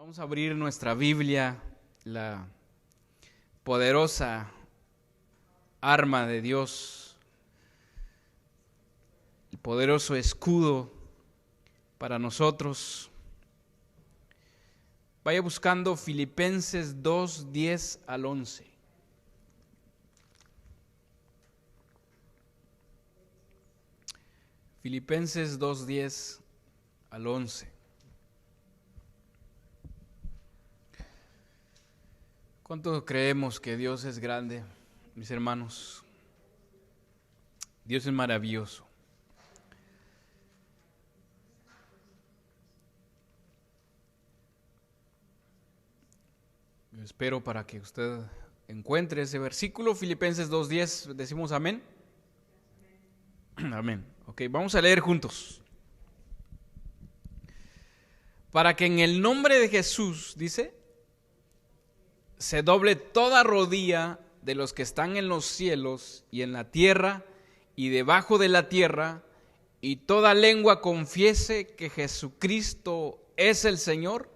Vamos a abrir nuestra Biblia, la poderosa arma de Dios, el poderoso escudo para nosotros. Vaya buscando Filipenses 2, 10 al 11. Filipenses 2, 10 al 11. ¿Cuánto creemos que Dios es grande, mis hermanos? Dios es maravilloso. Yo espero para que usted encuentre ese versículo, Filipenses 2:10, decimos amén. Amén. Ok, vamos a leer juntos. Para que en el nombre de Jesús, dice, se doble toda rodilla de los que están en los cielos y en la tierra y debajo de la tierra, y toda lengua confiese que Jesucristo es el Señor,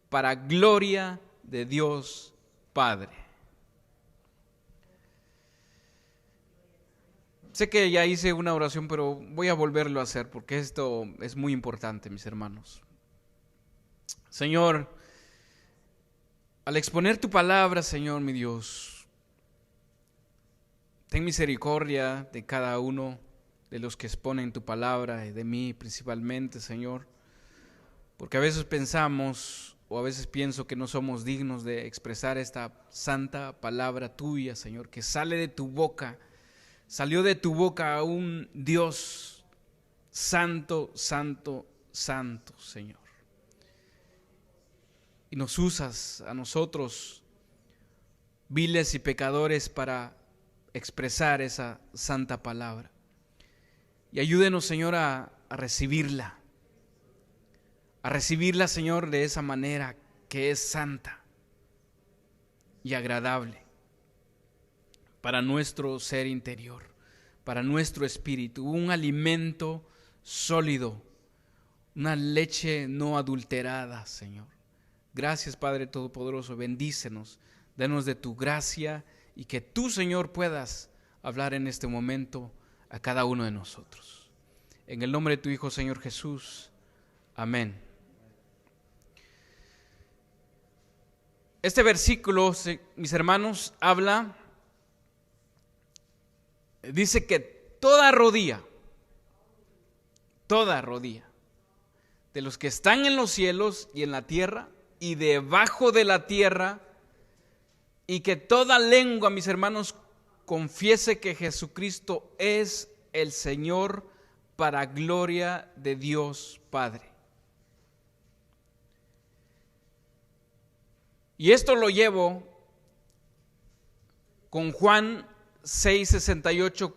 para gloria de Dios Padre. Sé que ya hice una oración, pero voy a volverlo a hacer porque esto es muy importante, mis hermanos. Señor, al exponer tu palabra, Señor, mi Dios, ten misericordia de cada uno de los que exponen tu palabra y de mí principalmente, Señor, porque a veces pensamos o a veces pienso que no somos dignos de expresar esta santa palabra tuya, Señor, que sale de tu boca, salió de tu boca a un Dios santo, santo, santo, Señor. Y nos usas a nosotros, viles y pecadores, para expresar esa santa palabra. Y ayúdenos, Señor, a recibirla. A recibirla, Señor, de esa manera que es santa y agradable para nuestro ser interior, para nuestro espíritu. Un alimento sólido, una leche no adulterada, Señor. Gracias, Padre Todopoderoso, bendícenos, danos de tu gracia y que tú, Señor, puedas hablar en este momento a cada uno de nosotros. En el nombre de tu Hijo, Señor Jesús, amén. Este versículo, mis hermanos, dice que toda rodilla de los que están en los cielos y en la tierra y debajo de la tierra, y que toda lengua, mis hermanos, confiese que Jesucristo es el Señor, para gloria de Dios Padre. Y esto lo llevo con Juan 6:68,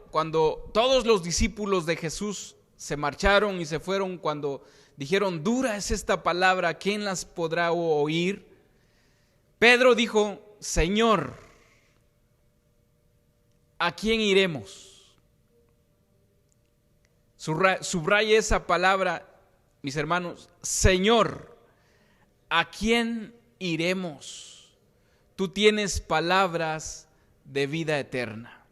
cuando todos los discípulos de Jesús se marcharon y se fueron, cuando dijeron, dura es esta palabra, ¿quién las podrá oír? Pedro dijo, Señor, ¿a quién iremos? Subraya esa palabra, mis hermanos, Señor, ¿a quién iremos? Tú tienes palabras de vida eterna.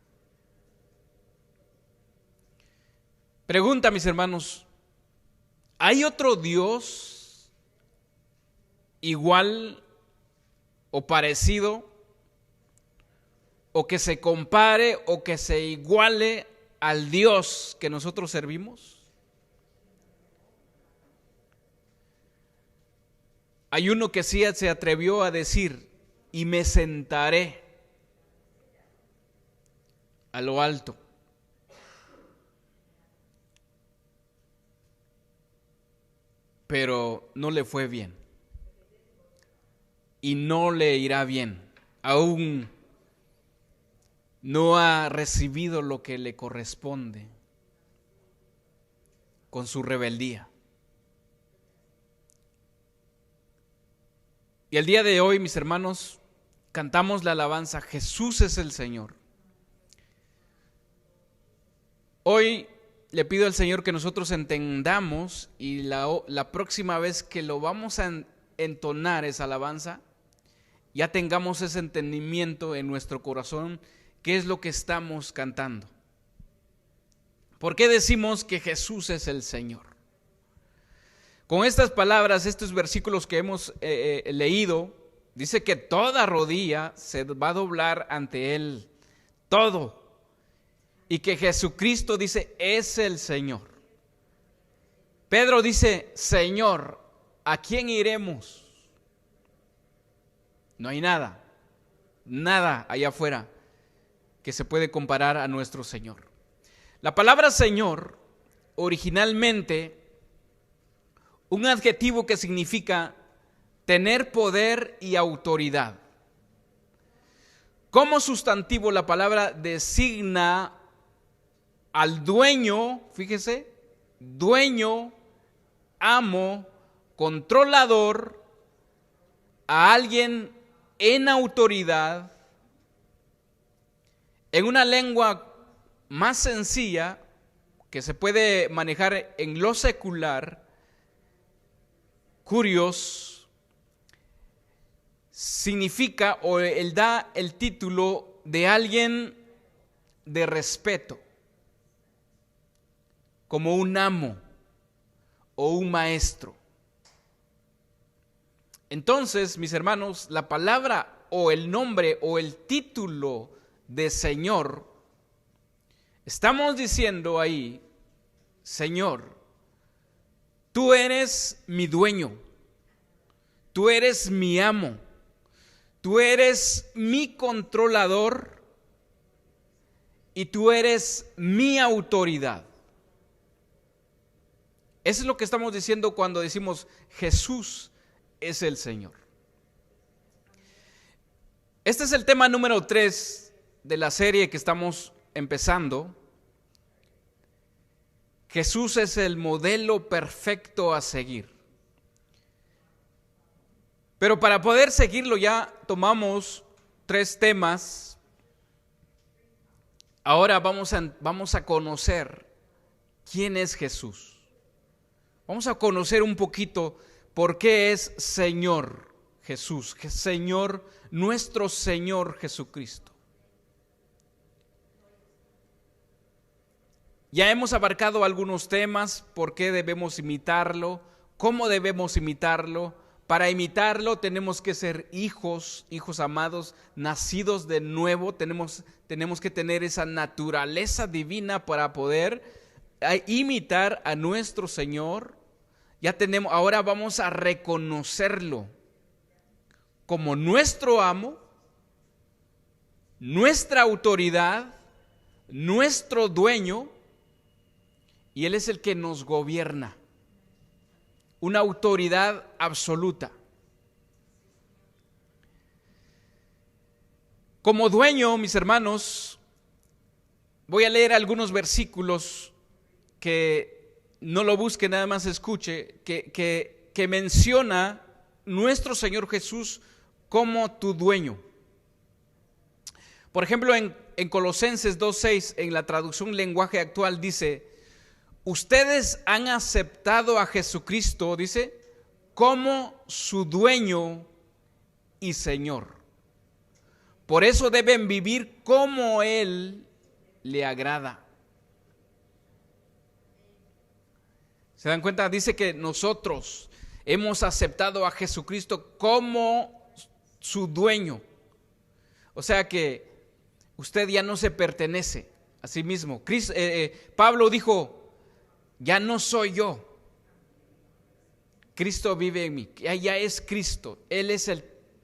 Pregunta, mis hermanos, ¿hay otro Dios igual o parecido, o que se compare o que se iguale al Dios que nosotros servimos? Hay uno que sí se atrevió a decir, y me sentaré a lo alto. Pero no le fue bien. Y no le irá bien. Aún no ha recibido lo que le corresponde con su rebeldía. Y el día de hoy, mis hermanos, cantamos la alabanza, Jesús es el Señor. Hoy le pido al Señor que nosotros entendamos y la próxima vez que lo vamos a entonar esa alabanza, ya tengamos ese entendimiento en nuestro corazón, qué es lo que estamos cantando. ¿Por qué decimos que Jesús es el Señor? Con estas palabras, estos versículos que hemos leído, dice que toda rodilla se va a doblar ante Él, todo. Y que Jesucristo, dice, es el Señor. Pedro dice, Señor, ¿a quién iremos? No hay nada allá afuera que se puede comparar a nuestro Señor. La palabra Señor, originalmente, un adjetivo que significa tener poder y autoridad. Como sustantivo, la palabra designa al dueño, fíjese, dueño, amo, controlador, a alguien en autoridad, en una lengua más sencilla que se puede manejar en lo secular. Curios significa, o él da el título de alguien de respeto, como un amo o un maestro. Entonces, mis hermanos, la palabra o el nombre o el título de Señor, estamos diciendo ahí, Señor, tú eres mi dueño, tú eres mi amo, tú eres mi controlador y tú eres mi autoridad. Eso es lo que estamos diciendo cuando decimos Jesús es el Señor. Este es el tema número 3 de la serie que estamos empezando. Jesús es el modelo perfecto a seguir. Pero para poder seguirlo ya tomamos 3 temas. Ahora vamos a conocer quién es Jesús. Vamos a conocer un poquito por qué es Señor Jesús, Señor, nuestro Señor Jesucristo. Ya hemos abarcado algunos temas, por qué debemos imitarlo, cómo debemos imitarlo. Para imitarlo tenemos que ser hijos amados, nacidos de nuevo. Tenemos que tener esa naturaleza divina para poder imitar a nuestro Señor. Ahora vamos a reconocerlo como nuestro amo, nuestra autoridad, nuestro dueño, y Él es el que nos gobierna, una autoridad absoluta. Como dueño, mis hermanos, voy a leer algunos versículos que no lo busque, nada más escuche, que menciona nuestro Señor Jesús como tu dueño. Por ejemplo, en Colosenses 2:6, en la traducción lenguaje actual, dice: ustedes han aceptado a Jesucristo, dice, como su dueño y Señor. Por eso deben vivir como Él le agrada. ¿Se dan cuenta? Dice que nosotros hemos aceptado a Jesucristo como su dueño. O sea que usted ya no se pertenece a sí mismo. Pablo dijo, ya no soy yo. Cristo vive en mí. Ya es Cristo. Él es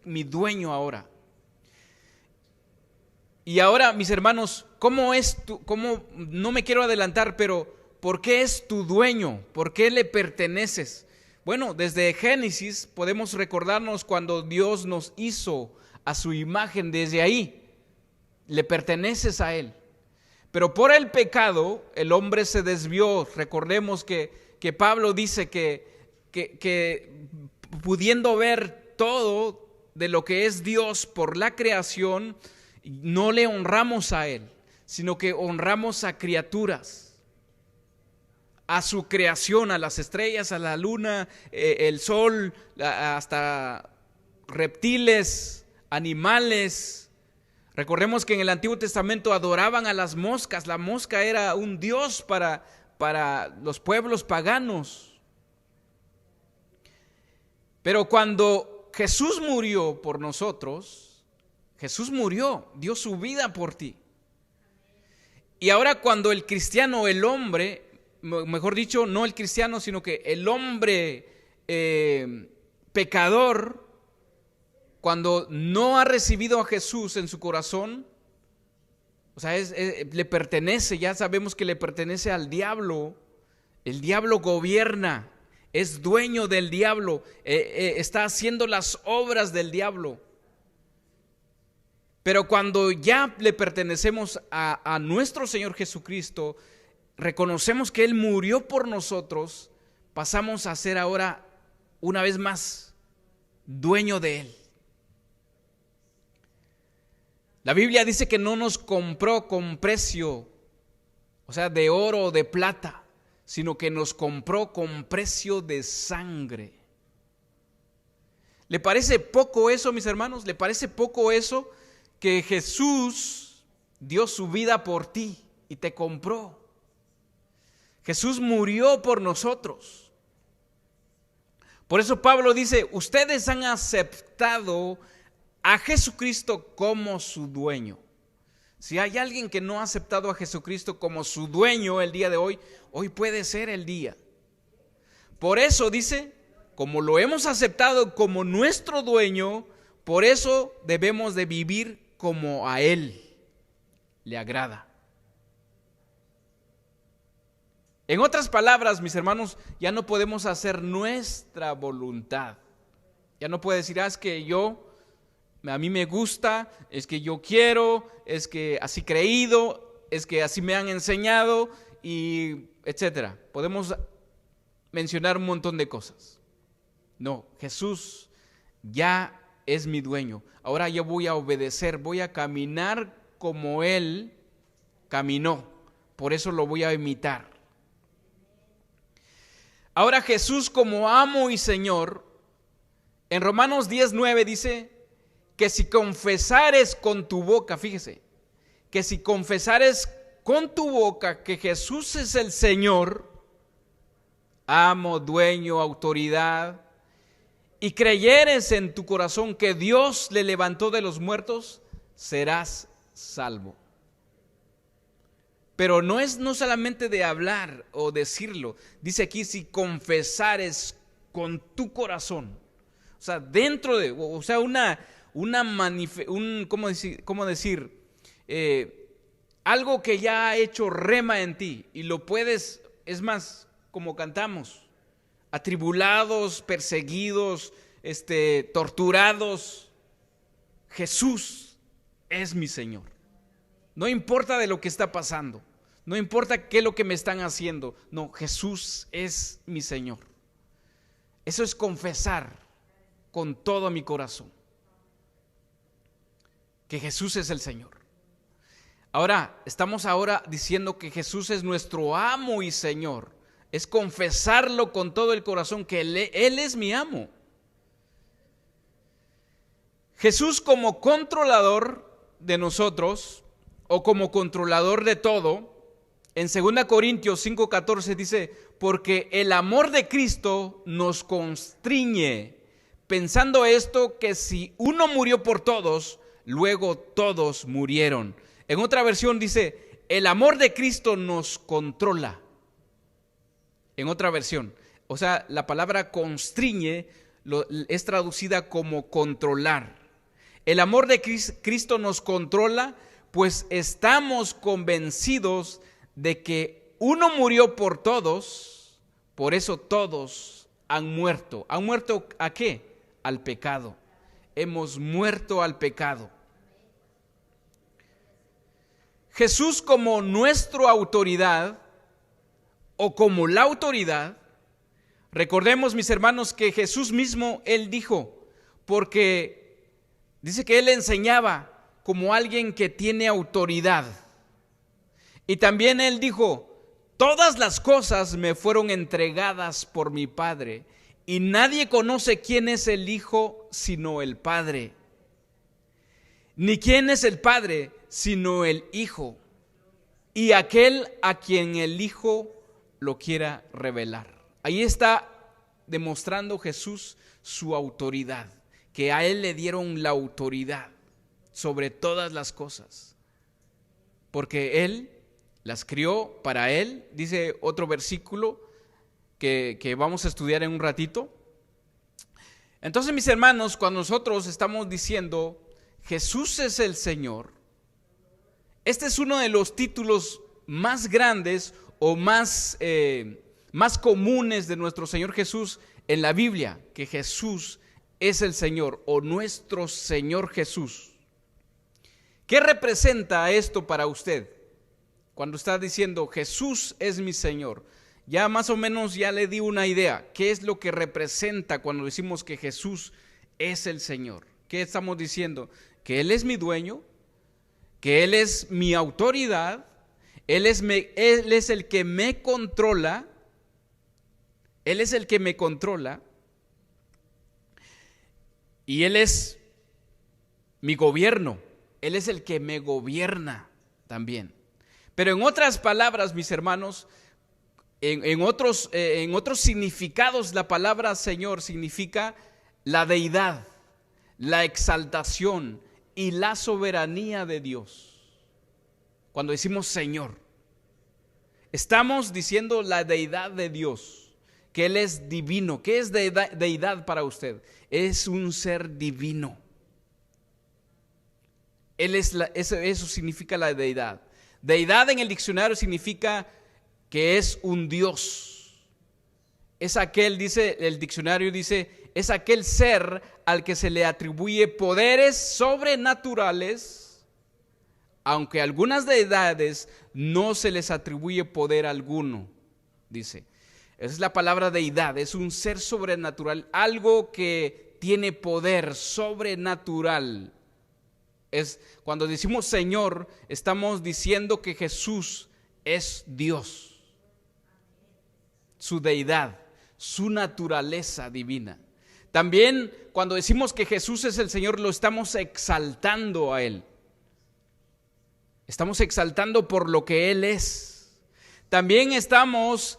mi dueño ahora. Y ahora, mis hermanos, no me quiero adelantar, pero ¿por qué es tu dueño? ¿Por qué le perteneces? Bueno, desde Génesis podemos recordarnos cuando Dios nos hizo a su imagen, desde ahí le perteneces a Él. Pero por el pecado el hombre se desvió. Recordemos que Pablo dice que pudiendo ver todo de lo que es Dios por la creación, no le honramos a Él, sino que honramos a criaturas. a su creación, a las estrellas, a la luna, el sol, hasta reptiles, animales. Recordemos que en el Antiguo Testamento adoraban a las moscas. La mosca era un dios para los pueblos paganos. Pero cuando Jesús murió por nosotros, Jesús murió, dio su vida por ti. Y ahora cuando el cristiano, el hombre, mejor dicho, no el cristiano, sino que el hombre pecador, cuando no ha recibido a Jesús en su corazón, o sea, le pertenece, ya sabemos que le pertenece al diablo. El diablo gobierna, es dueño del diablo, está haciendo las obras del diablo. Pero cuando ya le pertenecemos a nuestro Señor Jesucristo, reconocemos que Él murió por nosotros, pasamos a ser ahora, una vez más, dueño de Él. La Biblia dice que no nos compró con precio, o sea, de oro o de plata, sino que nos compró con precio de sangre. ¿Le parece poco eso, mis hermanos? ¿Le parece poco eso? Que Jesús dio su vida por ti y te compró. Jesús murió por nosotros. Por eso Pablo dice, ustedes han aceptado a Jesucristo como su dueño. Si hay alguien que no ha aceptado a Jesucristo como su dueño el día de hoy, hoy puede ser el día. Por eso dice, como lo hemos aceptado como nuestro dueño, por eso debemos de vivir como a Él le agrada. En otras palabras, mis hermanos, ya no podemos hacer nuestra voluntad. Ya no puede decir, es que a mí me gusta, es que yo quiero, es que así creído, es que así me han enseñado, y etcétera. Podemos mencionar un montón de cosas. No, Jesús ya es mi dueño. Ahora yo voy a obedecer, voy a caminar como Él caminó. Por eso lo voy a imitar. Ahora Jesús como amo y Señor, en Romanos 10:9 dice que si confesares con tu boca, fíjese, que si confesares con tu boca que Jesús es el Señor, amo, dueño, autoridad, y creyeres en tu corazón que Dios le levantó de los muertos, serás salvo. Pero no es no solamente de hablar o decirlo, dice aquí si confesares con tu corazón, o sea, dentro de, o sea, ¿cómo decir? Algo que ya ha hecho rema en ti y lo puedes, es más, como cantamos, atribulados, perseguidos, torturados, Jesús es mi Señor. No importa de lo que está pasando, no importa qué es lo que me están haciendo, no, Jesús es mi Señor. Eso es confesar con todo mi corazón que Jesús es el Señor. Ahora, estamos diciendo que Jesús es nuestro amo y Señor. Es confesarlo con todo el corazón que Él es mi amo. Jesús como controlador de nosotros, o como controlador de todo, en 2 Corintios 5:14 dice, porque el amor de Cristo nos constriñe, pensando esto, que si uno murió por todos, luego todos murieron. En otra versión dice, el amor de Cristo nos controla. En otra versión, o sea, la palabra constriñe es traducida como controlar. El amor de Cristo nos controla, pues estamos convencidos de que uno murió por todos, por eso todos han muerto. ¿Han muerto a qué? Al pecado. Hemos muerto al pecado. Jesús como nuestra autoridad, o como la autoridad, recordemos, mis hermanos, que Jesús mismo, Él dijo, porque dice que Él enseñaba como alguien que tiene autoridad. Y también Él dijo, Todas las cosas me fueron entregadas por mi Padre, y nadie conoce quién es el Hijo sino el Padre, ni quién es el Padre sino el Hijo, y aquel a quien el Hijo lo quiera revelar. Ahí está demostrando Jesús su autoridad, que a Él le dieron la autoridad sobre todas las cosas, porque Él las crió para Él. Dice otro versículo que vamos a estudiar en un ratito. Entonces, mis hermanos, cuando nosotros estamos diciendo Jesús es el Señor, este es uno de los títulos más grandes o más comunes de nuestro Señor Jesús en la Biblia, que Jesús es el Señor o nuestro Señor Jesús. ¿Qué representa esto para usted? Cuando está diciendo Jesús es mi Señor, ya más o menos ya le di una idea. ¿Qué es lo que representa cuando decimos que Jesús es el Señor? ¿Qué estamos diciendo? Que Él es mi dueño, que Él es mi autoridad, Él es el que me controla, Él es el que me controla, y Él es mi gobierno, Él es el que me gobierna también. Pero en otras palabras, mis hermanos, en otros significados, la palabra Señor significa la deidad, la exaltación y la soberanía de Dios. Cuando decimos Señor, estamos diciendo la deidad de Dios, que Él es divino. ¿Qué es deidad para usted? Es un ser divino. Eso significa la deidad. Deidad en el diccionario significa que es un Dios. Es aquel, dice el diccionario, es aquel ser al que se le atribuye poderes sobrenaturales, aunque a algunas deidades no se les atribuye poder alguno, dice. Esa es la palabra deidad, es un ser sobrenatural, algo que tiene poder sobrenatural. Cuando decimos Señor, estamos diciendo que Jesús es Dios, su deidad, su naturaleza divina. También cuando decimos que Jesús es el Señor, lo estamos exaltando a Él. Estamos exaltando por lo que Él es. También estamos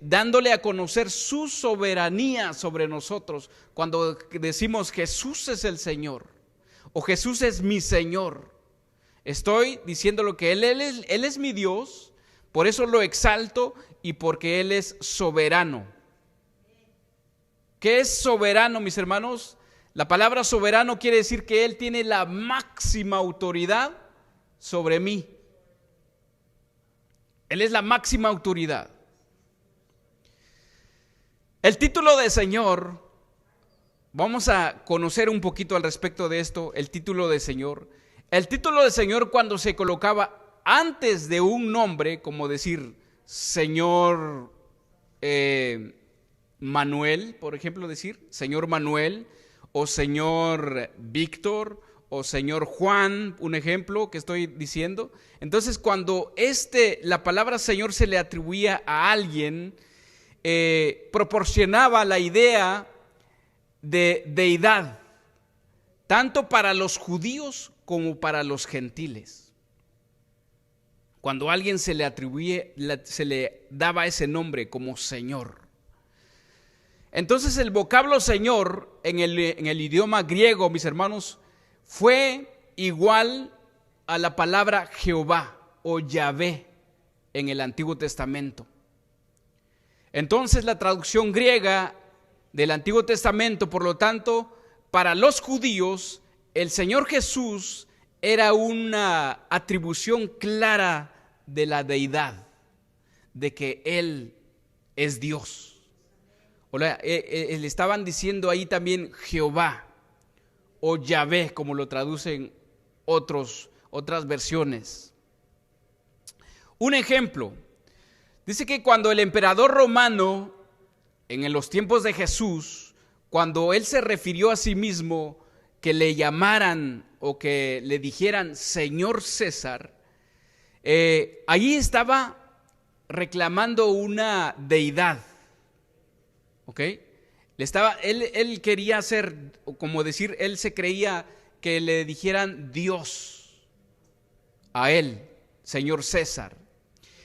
dándole a conocer su soberanía sobre nosotros cuando decimos Jesús es el Señor o Jesús es mi Señor. Estoy diciendo lo que Él es mi Dios, por eso lo exalto y porque Él es soberano. ¿Qué es soberano, mis hermanos? La palabra soberano quiere decir que Él tiene la máxima autoridad sobre mí. Él es la máxima autoridad. El título de Señor, vamos a conocer un poquito al respecto de esto, el título de Señor. El título de Señor cuando se colocaba antes de un nombre, como decir Señor Manuel, por ejemplo, decir Señor Manuel o Señor Víctor o Señor Juan, un ejemplo que estoy diciendo. Entonces, cuando la palabra Señor se le atribuía a alguien, proporcionaba la idea de deidad, tanto para los judíos como para los gentiles. Cuando a alguien se le daba ese nombre como Señor. Entonces el vocablo Señor en el idioma griego, mis hermanos, fue igual a la palabra Jehová o Yahvé en el Antiguo Testamento. Entonces la traducción griega del Antiguo Testamento, por lo tanto, para los judíos, el Señor Jesús era una atribución clara de la deidad, de que Él es Dios. Le estaban diciendo ahí también Jehová o Yahvé, como lo traducen otras versiones. Un ejemplo, dice que cuando el emperador romano, en los tiempos de Jesús, cuando él se refirió a sí mismo, que le llamaran o que le dijeran Señor César, allí estaba reclamando una deidad, ¿ok? Él quería ser, como decir, él se creía que le dijeran Dios a él, Señor César.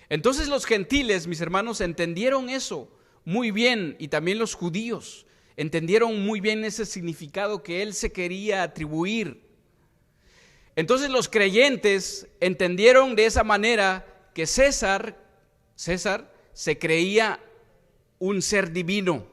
Entonces los gentiles, mis hermanos, entendieron eso muy bien, y también los judíos entendieron muy bien ese significado que él se quería atribuir. Entonces los creyentes entendieron de esa manera que César se creía un ser divino.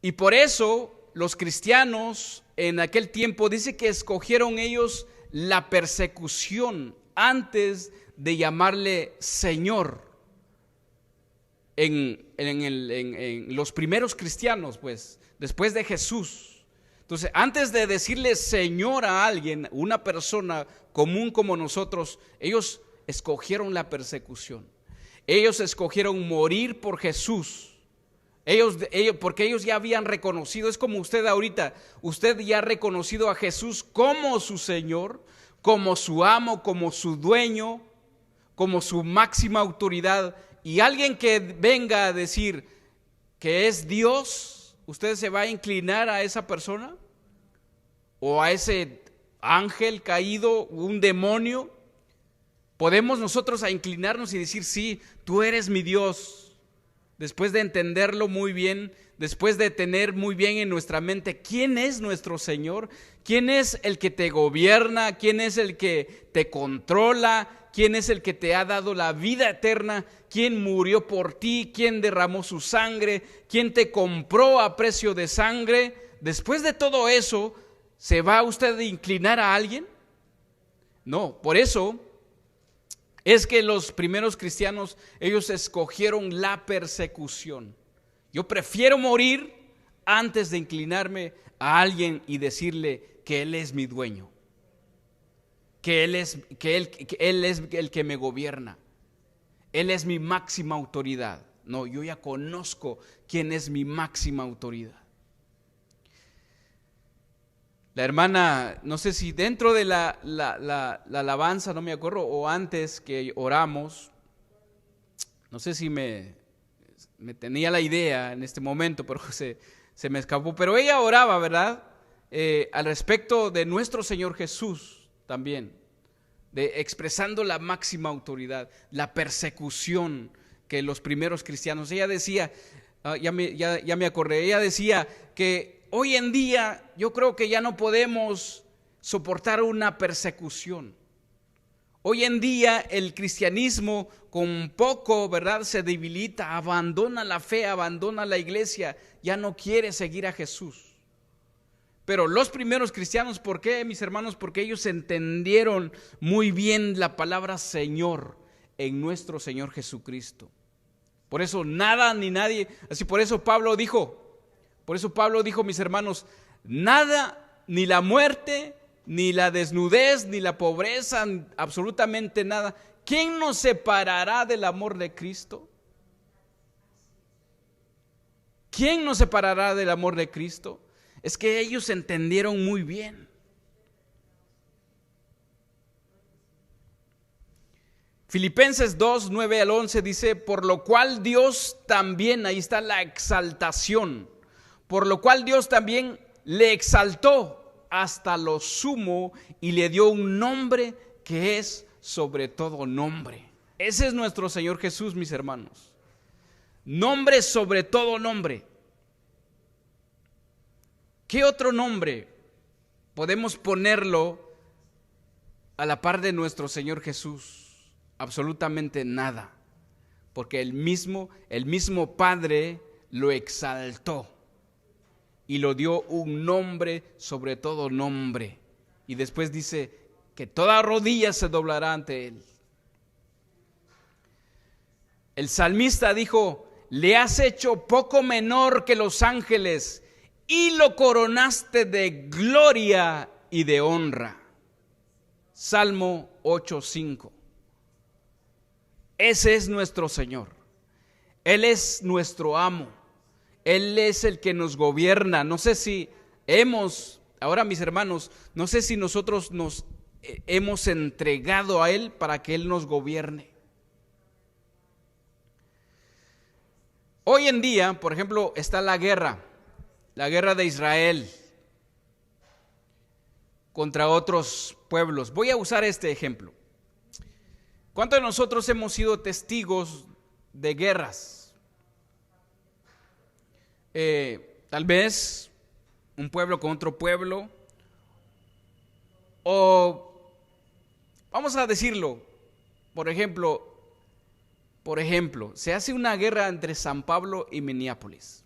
Y por eso los cristianos en aquel tiempo dice que escogieron ellos la persecución antes de llamarle Señor. En los primeros cristianos, pues, después de Jesús. Entonces, antes de decirle Señor a alguien, una persona común como nosotros, ellos escogieron la persecución. Ellos escogieron morir por Jesús. Porque ellos ya habían reconocido, es como usted ahorita, usted ya ha reconocido a Jesús como su Señor, como su amo, como su dueño, como su máxima autoridad. Y alguien que venga a decir que es Dios, ¿usted se va a inclinar a esa persona? ¿O a ese ángel caído, un demonio? ¿Podemos nosotros a inclinarnos y decir, sí, tú eres mi Dios? Después de entenderlo muy bien, después de tener muy bien en nuestra mente quién es nuestro Señor, quién es el que te gobierna, quién es el que te controla, quién es el que te ha dado la vida eterna, quién murió por ti, quién derramó su sangre, quién te compró a precio de sangre. Después de todo eso, ¿se va usted a inclinar a alguien? No, por eso es que los primeros cristianos, ellos escogieron la persecución. Yo prefiero morir antes de inclinarme a alguien y decirle que Él es mi dueño, que Él es el que me gobierna, Él es mi máxima autoridad. No, yo ya conozco quién es mi máxima autoridad. La hermana, no sé si dentro de la alabanza, no me acuerdo, o antes que oramos, no sé si me tenía la idea en este momento, pero se me escapó. Pero ella oraba, ¿verdad? Al respecto de nuestro Señor Jesús también, expresando la máxima autoridad, la persecución que los primeros cristianos. Ella decía, ya me acordé, ella decía que hoy en día yo creo que ya no podemos soportar una persecución. Hoy en día el cristianismo con poco, ¿verdad?, se debilita, abandona la fe, abandona la iglesia, ya no quiere seguir a Jesús. Pero los primeros cristianos, ¿por qué, mis hermanos? Porque ellos entendieron muy bien la palabra Señor en nuestro Señor Jesucristo. Por eso nada ni nadie, así por eso Pablo dijo, mis hermanos, nada, ni la muerte, ni la desnudez, ni la pobreza, absolutamente nada. ¿Quién nos separará del amor de Cristo? ¿Quién nos separará del amor de Cristo? Es que ellos entendieron muy bien. Filipenses 2, 9 al 11 dice, por lo cual Dios también, ahí está la exaltación, por lo cual Dios también le exaltó hasta lo sumo y le dio un nombre que es sobre todo nombre. Ese es nuestro Señor Jesús, mis hermanos. Nombre sobre todo nombre. ¿Qué otro nombre podemos ponerlo a la par de nuestro Señor Jesús? Absolutamente nada, porque el mismo Padre lo exaltó y lo dio un nombre sobre todo nombre. Y después dice que toda rodilla se doblará ante Él. El salmista dijo, le has hecho poco menor que los ángeles y lo coronaste de gloria y de honra. Salmo 8:5. Ese es nuestro Señor. Él es nuestro amo. Él es el que nos gobierna. No sé si ahora mis hermanos, no sé si nosotros nos hemos entregado a Él para que Él nos gobierne. Hoy en día, por ejemplo, está la guerra de Israel contra otros pueblos. Voy a usar este ejemplo. ¿Cuántos de nosotros hemos sido testigos de guerras? Tal vez un pueblo con otro pueblo, o vamos a decirlo, por ejemplo, se hace una guerra entre San Pablo y Minneapolis.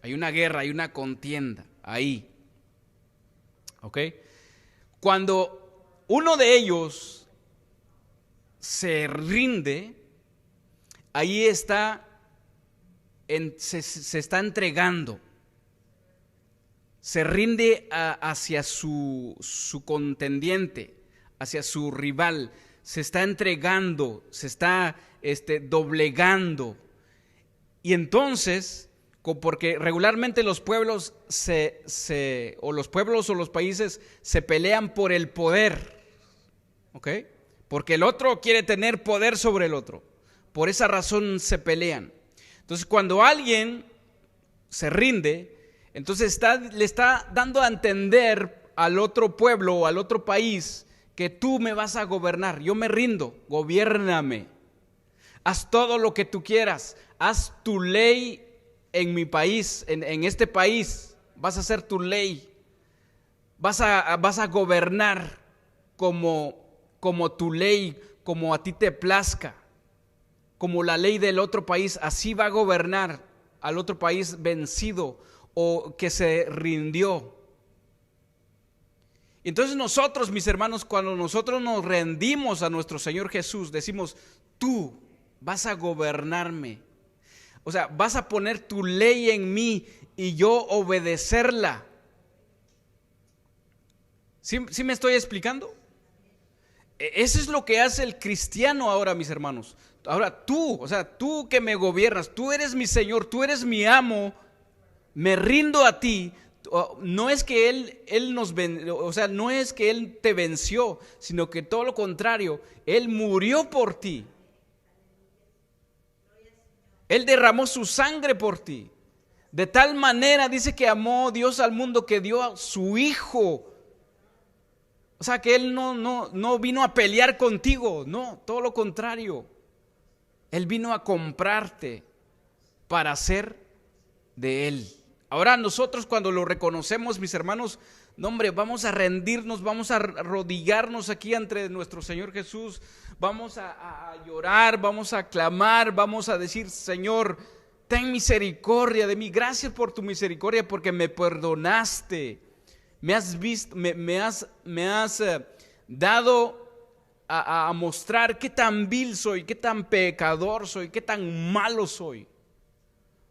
Hay una guerra, hay una contienda ahí. ¿Ok? Cuando uno de ellos se rinde, ahí está, se está entregando. Se rinde hacia su contendiente, hacia su rival. Se está entregando, se está doblegando. Y entonces, porque regularmente los pueblos o los países se pelean por el poder, ¿ok? Porque el otro quiere tener poder sobre el otro. Por esa razón se pelean. Entonces, cuando alguien se rinde, entonces le está dando a entender al otro pueblo o al otro país que tú me vas a gobernar. Yo me rindo, gobiérname. Haz todo lo que tú quieras. Haz tu ley en mi país, en este país. Vas a hacer tu ley. Vas a gobernar como tu ley, como a ti te plazca. Como la ley del otro país, así va a gobernar al otro país vencido o que se rindió. Entonces nosotros, mis hermanos, cuando nosotros nos rendimos a nuestro Señor Jesús, decimos, tú vas a gobernarme. O sea, vas a poner tu ley en mí y yo obedecerla. ¿Sí me estoy explicando? Eso es lo que hace el cristiano ahora, mis hermanos. Ahora tú que me gobiernas, tú eres mi Señor, tú eres mi amo, me rindo a ti. No es que Él no es que Él te venció, sino que todo lo contrario, Él murió por ti. Él derramó su sangre por ti. De tal manera dice que amó Dios al mundo que dio a su Hijo. O sea que Él no vino a pelear contigo, no, todo lo contrario. Él vino a comprarte para ser de Él. Ahora nosotros cuando lo reconocemos, mis hermanos, no hombre, vamos a rendirnos, vamos a arrodillarnos aquí ante nuestro Señor Jesús, vamos a llorar, vamos a clamar, vamos a decir, Señor, ten misericordia de mí, gracias por tu misericordia porque me perdonaste, me has visto, me has dado a mostrar qué tan vil soy, qué tan pecador soy, qué tan malo soy.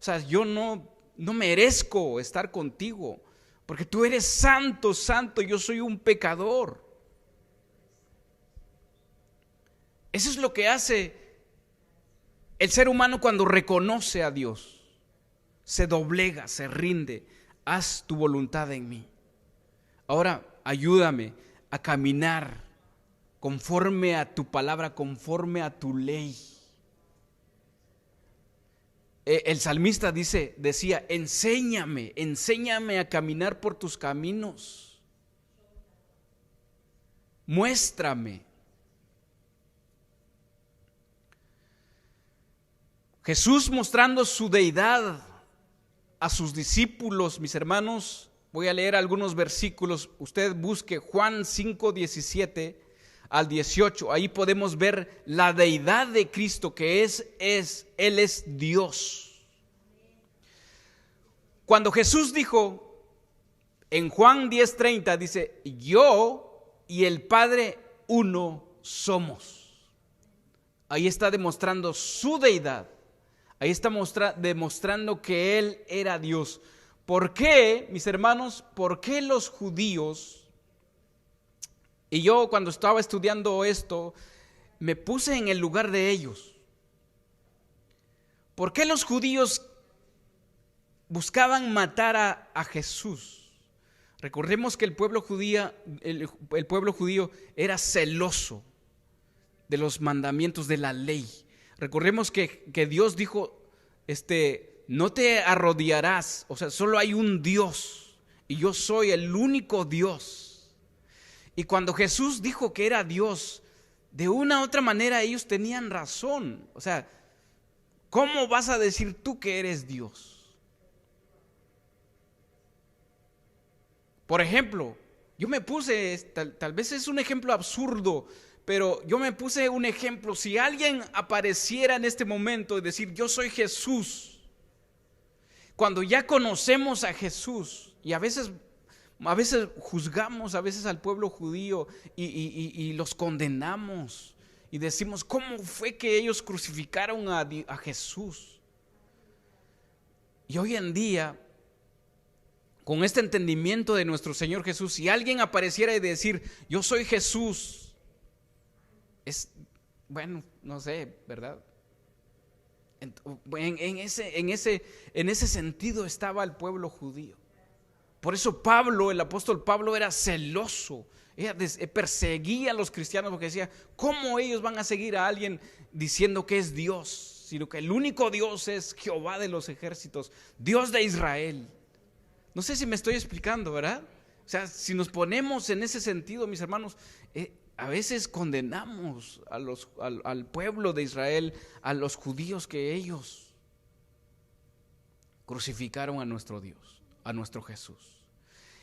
O sea, yo no merezco estar contigo, porque tú eres santo, santo, yo soy un pecador. Eso es lo que hace el ser humano cuando reconoce a Dios. Se doblega, se rinde, haz tu voluntad en mí. Ahora ayúdame a caminar conforme a tu palabra, conforme a tu ley. El salmista decía, enséñame a caminar por tus caminos. Muéstrame. Jesús mostrando su deidad a sus discípulos, mis hermanos, voy a leer algunos versículos. Usted busque Juan 5:17 al 18. Ahí podemos ver la deidad de Cristo, que Él es Dios. Cuando Jesús dijo en Juan 10:30, dice, yo y el Padre uno somos. Ahí está demostrando su deidad. Ahí está demostrando que Él era Dios. ¿Por qué, mis hermanos? ¿Por qué los judíos? Y yo cuando estaba estudiando esto, me puse en el lugar de ellos. ¿Por qué los judíos buscaban matar a Jesús? Recordemos que el pueblo judío era celoso de los mandamientos de la ley. Recordemos que Dios dijo, no te arrodillarás, o sea, solo hay un Dios y yo soy el único Dios. Y cuando Jesús dijo que era Dios, de una u otra manera ellos tenían razón. O sea, ¿cómo vas a decir tú que eres Dios? Por ejemplo, yo me puse, tal vez es un ejemplo absurdo, pero yo me puse un ejemplo. Si alguien apareciera en este momento y decir, yo soy Jesús, cuando ya conocemos a Jesús, y a veces juzgamos a veces al pueblo judío y los condenamos y decimos, ¿cómo fue que ellos crucificaron a Jesús? Y hoy en día, con este entendimiento de nuestro Señor Jesús, si alguien apareciera y decir, yo soy Jesús, es, bueno, no sé, ¿verdad? En ese sentido estaba el pueblo judío. Por eso Pablo, el apóstol Pablo, era celoso, perseguía a los cristianos porque decía, ¿cómo ellos van a seguir a alguien diciendo que es Dios? Sino que el único Dios es Jehová de los ejércitos, Dios de Israel. No sé si me estoy explicando, ¿verdad? O sea, si nos ponemos en ese sentido, mis hermanos, a veces condenamos al pueblo de Israel, a los judíos, que ellos crucificaron a nuestro Dios, a nuestro Jesús.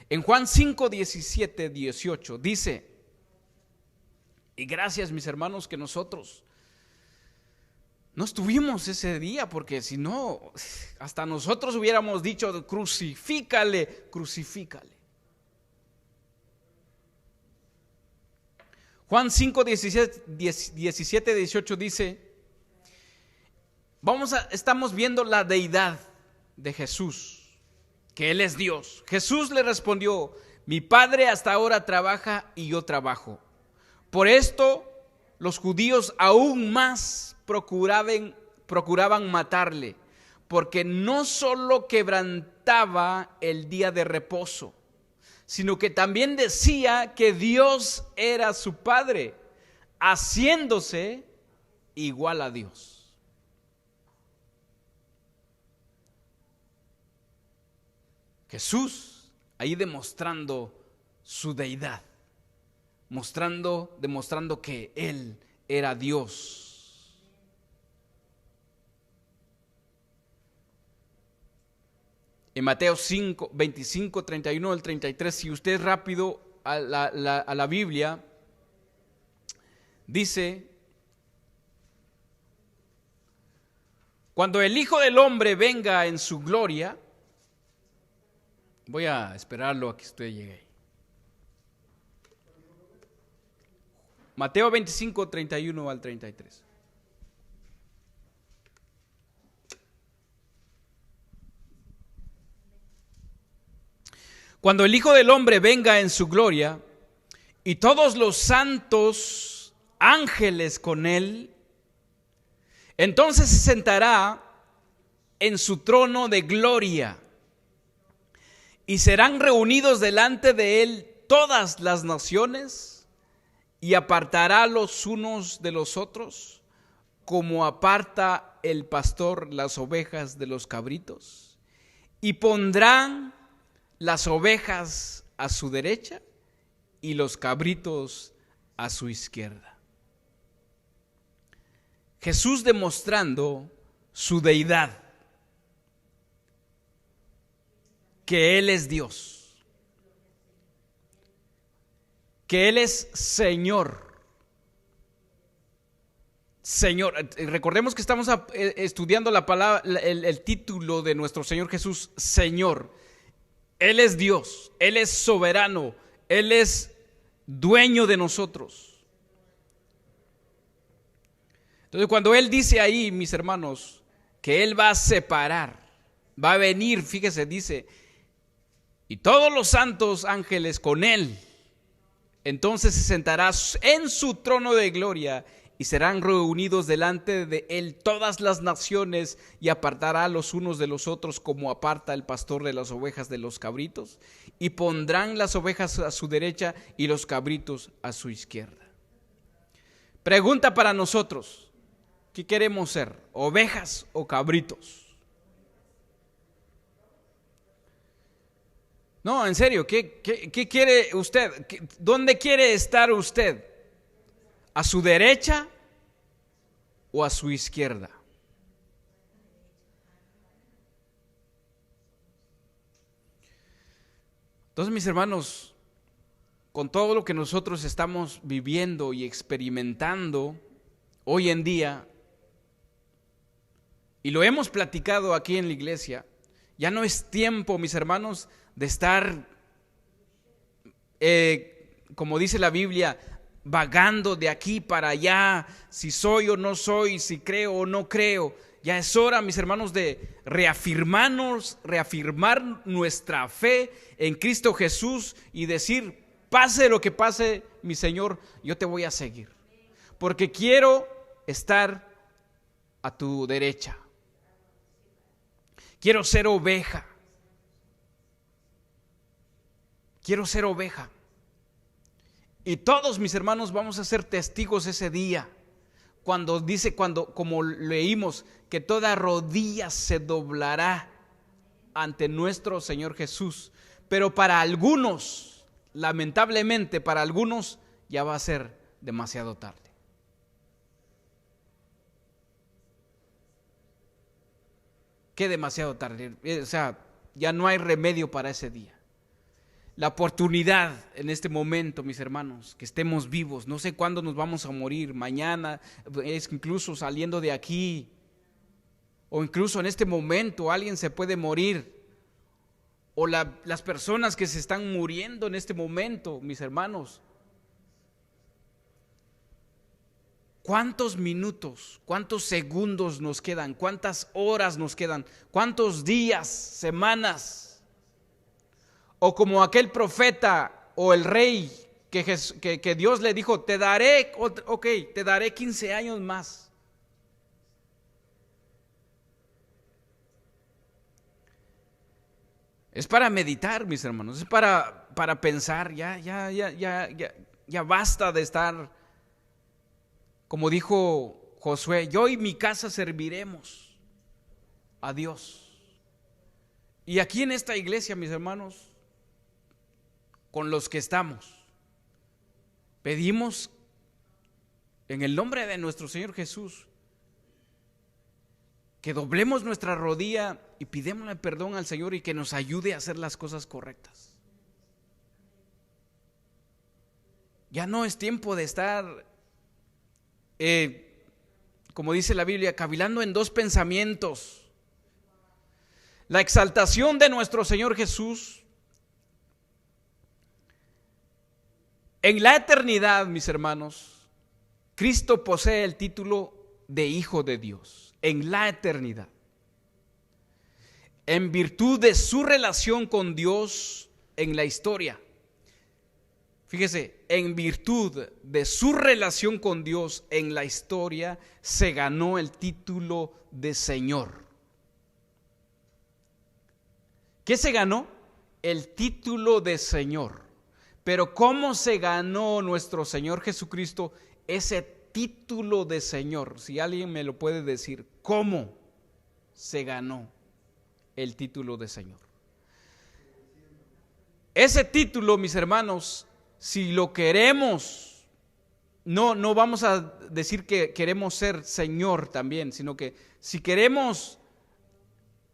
En Juan 5, 17, 18 dice, y gracias, mis hermanos, que nosotros no estuvimos ese día, porque si no, hasta nosotros hubiéramos dicho, crucifícale, crucifícale. Juan 5, 17, 18 dice, estamos viendo la deidad de Jesús, que Él es Dios. Jesús le respondió, mi Padre hasta ahora trabaja y yo trabajo. Por esto los judíos aún más procuraban matarle, porque no solo quebrantaba el día de reposo, sino que también decía que Dios era su Padre, haciéndose igual a Dios. Jesús ahí demostrando su deidad, demostrando que Él era Dios. En Mateo 5, 25, 31 al 33, si usted es rápido a la Biblia, dice, cuando el Hijo del Hombre venga en su gloria, voy a esperarlo a que usted llegue ahí. Mateo 25, 31 al 33. Cuando el Hijo del Hombre venga en su gloria y todos los santos ángeles con él, entonces se sentará en su trono de gloria y serán reunidos delante de él todas las naciones y apartará los unos de los otros como aparta el pastor las ovejas de los cabritos, y pondrán las ovejas a su derecha y los cabritos a su izquierda. Jesús demostrando su deidad, que Él es Dios, que Él es Señor. Señor, recordemos que estamos estudiando la palabra, el título de nuestro Señor Jesús, Señor. Él es Dios, Él es soberano, Él es dueño de nosotros. Entonces, cuando Él dice ahí, mis hermanos, que Él va a separar, va a venir, fíjese, dice, y todos los santos ángeles con Él, entonces se sentará en su trono de gloria y serán reunidos delante de Él todas las naciones, y apartará los unos de los otros como aparta el pastor de las ovejas de los cabritos, y pondrán las ovejas a su derecha y los cabritos a su izquierda. Pregunta para nosotros, ¿qué queremos ser? ¿Ovejas o cabritos? No, en serio, ¿qué quiere usted? ¿Dónde quiere estar usted? ¿A su derecha o a su izquierda? Entonces, mis hermanos, con todo lo que nosotros estamos viviendo y experimentando hoy en día, y lo hemos platicado aquí en la iglesia, ya no es tiempo, mis hermanos, de estar, como dice la Biblia, vagando de aquí para allá, si soy o no soy, si creo o no creo. Ya es hora, mis hermanos, de reafirmar nuestra fe en Cristo Jesús y decir, pase lo que pase, mi Señor, yo te voy a seguir, porque quiero estar a tu derecha. Quiero ser oveja. Quiero ser oveja. Y todos, mis hermanos, vamos a ser testigos ese día. Cuando dice, como leímos, que toda rodilla se doblará ante nuestro Señor Jesús. Pero para algunos, lamentablemente, para algunos ya va a ser demasiado tarde. ¿Qué demasiado tarde? O sea, ya no hay remedio para ese día. La oportunidad en este momento, mis hermanos, que estemos vivos. No sé cuándo nos vamos a morir, mañana, es incluso saliendo de aquí, o incluso en este momento alguien se puede morir, o las personas que se están muriendo en este momento, mis hermanos. ¿Cuántos minutos, cuántos segundos nos quedan? ¿Cuántas horas nos quedan? ¿Cuántos días, semanas? O como aquel profeta o el rey que Dios le dijo, te daré 15 años más. Es para meditar, mis hermanos, es para pensar, ya basta de estar, como dijo Josué, yo y mi casa serviremos a Dios. Y aquí en esta iglesia, mis hermanos, con los que estamos, pedimos en el nombre de nuestro Señor Jesús que doblemos nuestra rodilla y pidémosle perdón al Señor y que nos ayude a hacer las cosas correctas. Ya no es tiempo de estar, como dice la Biblia, cavilando en dos pensamientos. La exaltación de nuestro Señor Jesús en la eternidad, mis hermanos. Cristo posee el título de Hijo de Dios en la eternidad. En virtud de su relación con Dios en la historia. Fíjese, en virtud de su relación con Dios en la historia, se ganó el título de Señor. ¿Qué se ganó? El título de Señor. Pero ¿cómo se ganó nuestro Señor Jesucristo ese título de Señor? Si alguien me lo puede decir, ¿cómo se ganó el título de Señor? Ese título, mis hermanos, si lo queremos, no vamos a decir que queremos ser Señor también, sino que si queremos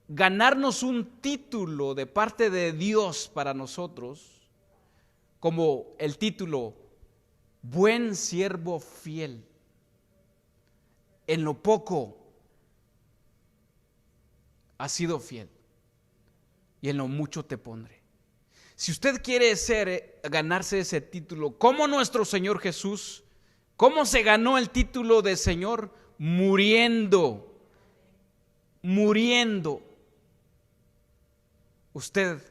ganarnos un título de parte de Dios para nosotros, como el título buen siervo fiel, en lo poco has sido fiel y en lo mucho te pondré. Si usted quiere ganarse ese título como nuestro Señor Jesús, ¿cómo se ganó el título de Señor? Muriendo. Usted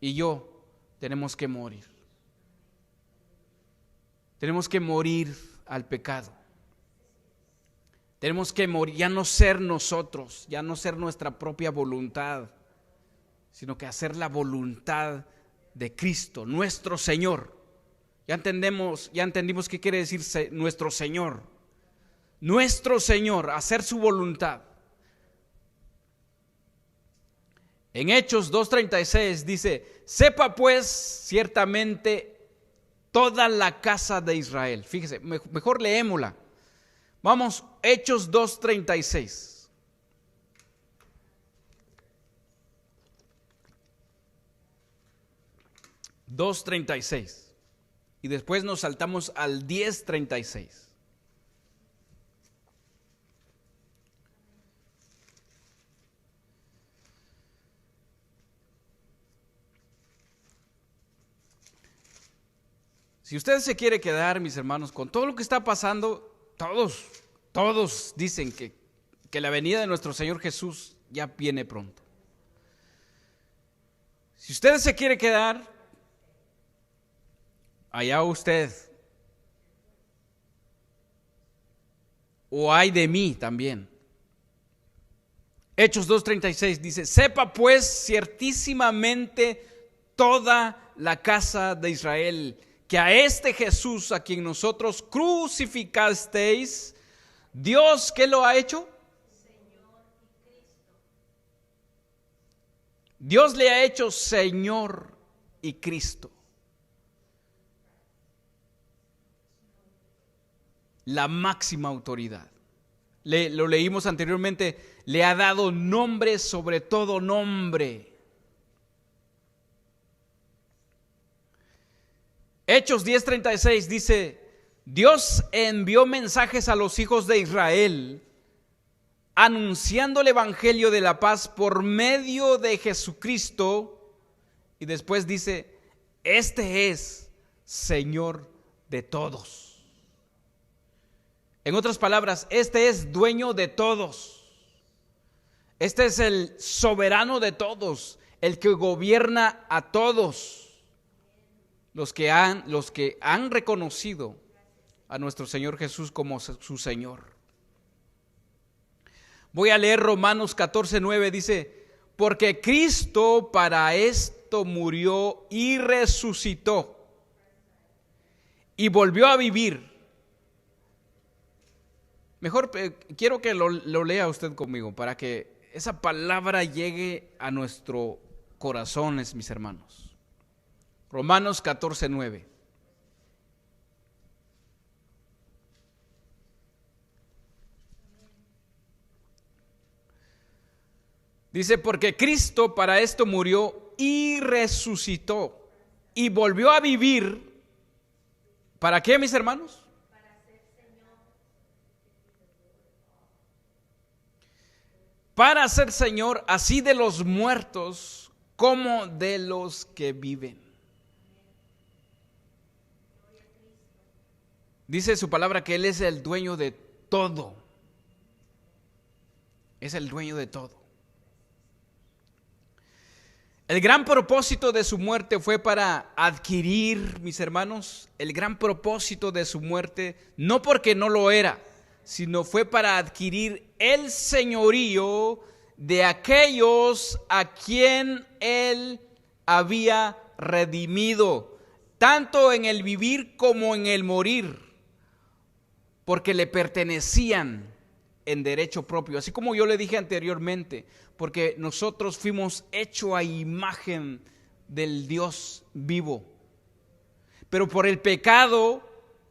y yo tenemos que morir. Tenemos que morir al pecado. Tenemos que morir, ya no ser nosotros, ya no ser nuestra propia voluntad, sino que hacer la voluntad de Cristo, nuestro Señor. Ya entendimos qué quiere decir nuestro Señor. Nuestro Señor, hacer su voluntad. En Hechos 2:36 dice: sepa pues ciertamente toda la casa de Israel. Fíjese, mejor leémosla. Vamos, Hechos 2:36. 2:36. Y después nos saltamos al 10:36. Si usted se quiere quedar, mis hermanos, con todo lo que está pasando, todos dicen que la venida de nuestro Señor Jesús ya viene pronto. Si usted se quiere quedar, allá usted, o ay de mí también. Hechos 2:36 dice: sepa pues ciertísimamente toda la casa de Israel que a este Jesús a quien nosotros crucificasteis, Dios, ¿qué lo ha hecho? Señor y Cristo. Dios le ha hecho Señor y Cristo. La máxima autoridad. Lo leímos anteriormente, le ha dado nombre sobre todo nombre. Hechos 10:36 dice: Dios envió mensajes a los hijos de Israel, anunciando el evangelio de la paz por medio de Jesucristo. Y después dice: este es Señor de todos. En otras palabras, este es dueño de todos. Este es el soberano de todos, el que gobierna a todos. Los que han reconocido a nuestro Señor Jesús como su Señor. Voy a leer Romanos 14:9, dice: porque Cristo para esto murió y resucitó y volvió a vivir. Mejor quiero que lo lea usted conmigo para que esa palabra llegue a nuestros corazones, mis hermanos. Romanos 14:9. Dice: porque Cristo para esto murió y resucitó y volvió a vivir. ¿Para qué, mis hermanos? Para ser Señor así de los muertos como de los que viven. Dice su palabra que Él es el dueño de todo. Es el dueño de todo. El gran propósito de su muerte fue para adquirir, mis hermanos, el gran propósito de su muerte, no porque no lo era, sino fue para adquirir el señorío de aquellos a quien Él había redimido, tanto en el vivir como en el morir, porque le pertenecían en derecho propio, así como yo le dije anteriormente, porque nosotros fuimos hechos a imagen del Dios vivo, pero por el pecado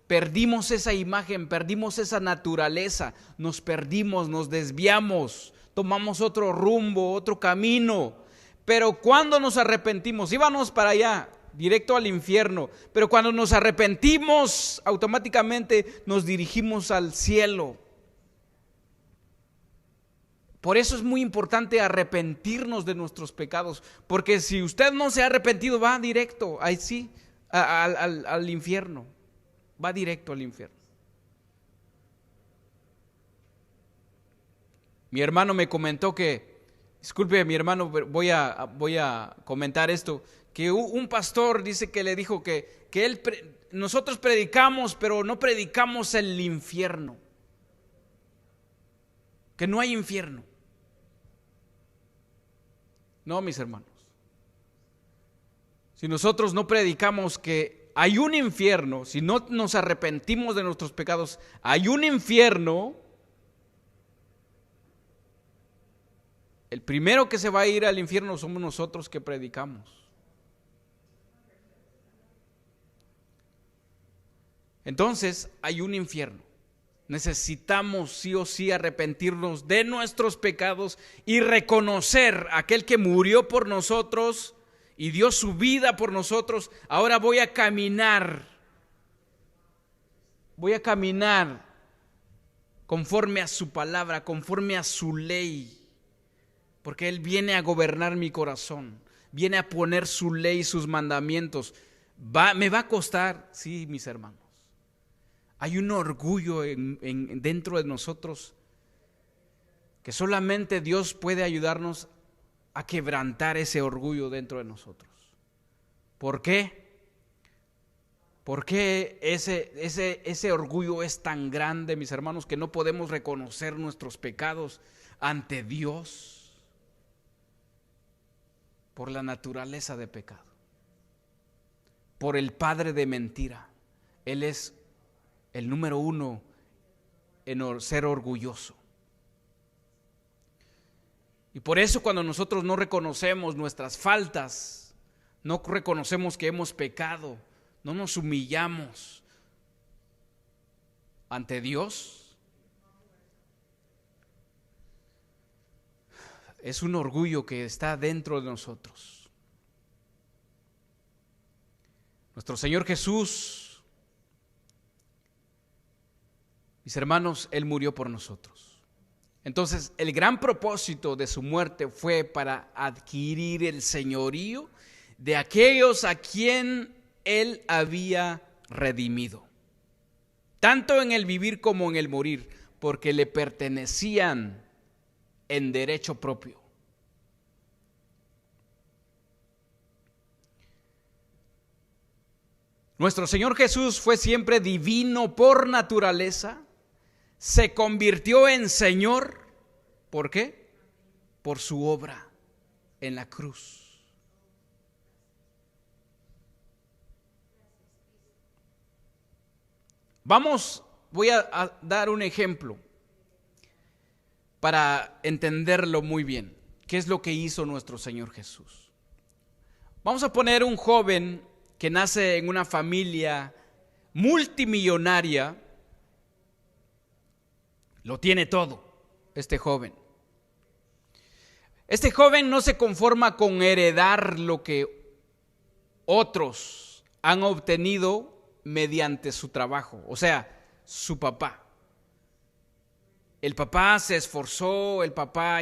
perdimos esa imagen, perdimos esa naturaleza, nos perdimos, nos desviamos, tomamos otro rumbo, otro camino, pero cuando nos arrepentimos, íbamos para allá, directo al infierno, pero cuando nos arrepentimos, automáticamente nos dirigimos al cielo. Por eso es muy importante arrepentirnos de nuestros pecados, porque si usted no se ha arrepentido, va directo, ahí sí, al infierno, va directo al infierno. Mi hermano me comentó que, disculpe mi hermano, voy a comentar esto, que un pastor dice que le dijo que nosotros predicamos, pero no predicamos el infierno, que no hay infierno. No, mis hermanos, si nosotros no predicamos que hay un infierno, si no nos arrepentimos de nuestros pecados, hay un infierno, el primero que se va a ir al infierno somos nosotros que predicamos. Entonces hay un infierno. Necesitamos sí o sí arrepentirnos de nuestros pecados y reconocer a aquel que murió por nosotros y dio su vida por nosotros. Ahora voy a caminar conforme a su palabra, conforme a su ley, porque Él viene a gobernar mi corazón, viene a poner su ley, sus mandamientos. Me va a costar, sí, mis hermanos. Hay un orgullo dentro de nosotros que solamente Dios puede ayudarnos a quebrantar ese orgullo dentro de nosotros. ¿Por qué? ¿Por qué ese orgullo es tan grande, mis hermanos, que no podemos reconocer nuestros pecados ante Dios? Por la naturaleza de pecado, por el padre de mentira. Él es el número uno en ser orgulloso. Y por eso cuando nosotros no reconocemos nuestras faltas, no reconocemos que hemos pecado, no nos humillamos ante Dios, es un orgullo que está dentro de nosotros. Nuestro Señor Jesús, mis hermanos, Él murió por nosotros. Entonces, el gran propósito de su muerte fue para adquirir el señorío de aquellos a quien Él había redimido, tanto en el vivir como en el morir, porque le pertenecían en derecho propio. Nuestro Señor Jesús fue siempre divino por naturaleza. Se convirtió en Señor. ¿Por qué? Por su obra en la cruz. Voy a dar un ejemplo para entenderlo muy bien. ¿Qué es lo que hizo nuestro Señor Jesús? Vamos a poner un joven que nace en una familia multimillonaria. Lo tiene todo, este joven. Este joven no se conforma con heredar lo que otros han obtenido mediante su trabajo, o sea, su papá. El papá se esforzó, el papá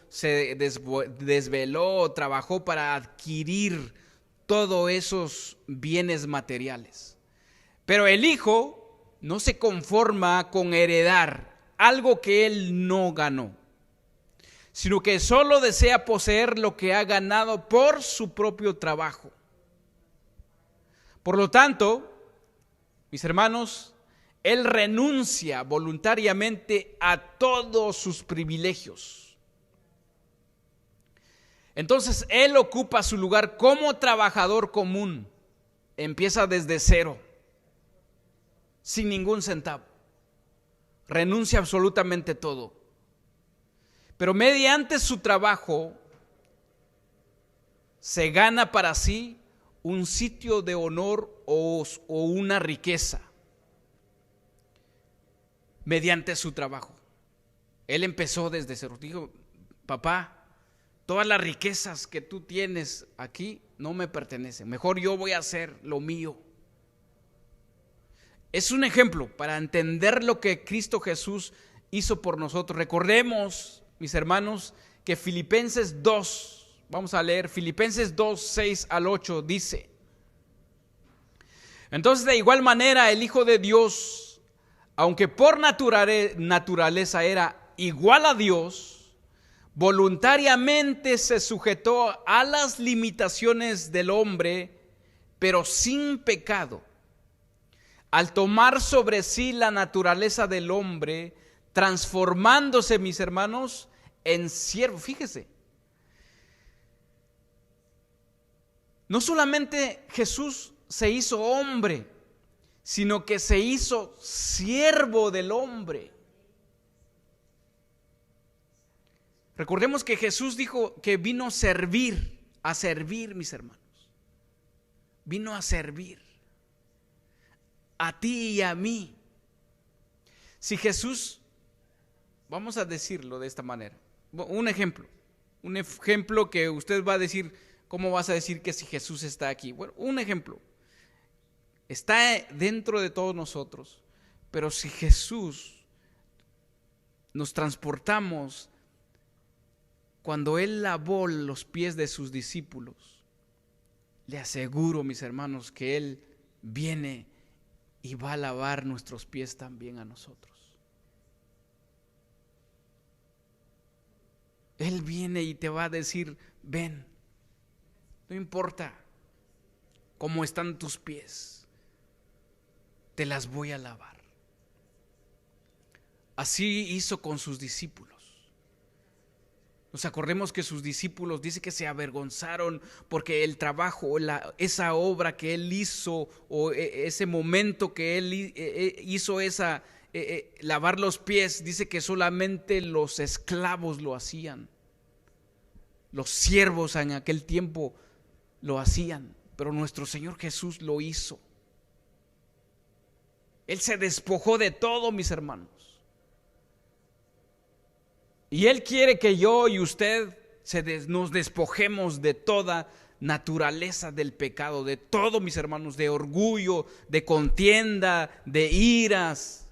se desveló, trabajó para adquirir todos esos bienes materiales. Pero el hijo no se conforma con heredar algo que él no ganó, sino que solo desea poseer lo que ha ganado por su propio trabajo. Por lo tanto, mis hermanos, él renuncia voluntariamente a todos sus privilegios. Entonces, él ocupa su lugar como trabajador común. Empieza desde cero, sin ningún centavo. Renuncia absolutamente todo. Pero mediante su trabajo se gana para sí un sitio de honor o una riqueza. Mediante su trabajo. Él empezó desde cero. Dijo: papá, todas las riquezas que tú tienes aquí no me pertenecen. Mejor yo voy a hacer lo mío. Es un ejemplo para entender lo que Cristo Jesús hizo por nosotros. Recordemos, mis hermanos, que Filipenses 2, vamos a leer Filipenses 2, 6 al 8, dice: entonces de igual manera el Hijo de Dios, aunque por naturaleza era igual a Dios, voluntariamente se sujetó a las limitaciones del hombre, pero sin pecado. Al tomar sobre sí la naturaleza del hombre, transformándose, mis hermanos, en siervo. Fíjese, no solamente Jesús se hizo hombre, sino que se hizo siervo del hombre. Recordemos que Jesús dijo que vino a servir, mis hermanos. Vino a servir a ti y a mí. Si Jesús, vamos a decirlo de esta manera, un ejemplo que usted va a decir, ¿cómo vas a decir que si Jesús está aquí? Bueno, un ejemplo, está dentro de todos nosotros, pero si Jesús nos transportamos cuando Él lavó los pies de sus discípulos, le aseguro, mis hermanos, que Él viene y va a lavar nuestros pies también a nosotros. Él viene y te va a decir, ven, no importa cómo están tus pies, te las voy a lavar. Así hizo con sus discípulos. Nos acordemos que sus discípulos dice que se avergonzaron porque el trabajo, esa obra que Él hizo, o ese momento que Él hizo, lavar los pies, dice que solamente los esclavos lo hacían. Los siervos en aquel tiempo lo hacían, pero nuestro Señor Jesús lo hizo. Él se despojó de todo, mis hermanos. Y Él quiere que yo y usted nos despojemos de toda naturaleza del pecado, de todo, mis hermanos, de orgullo, de contienda, de iras,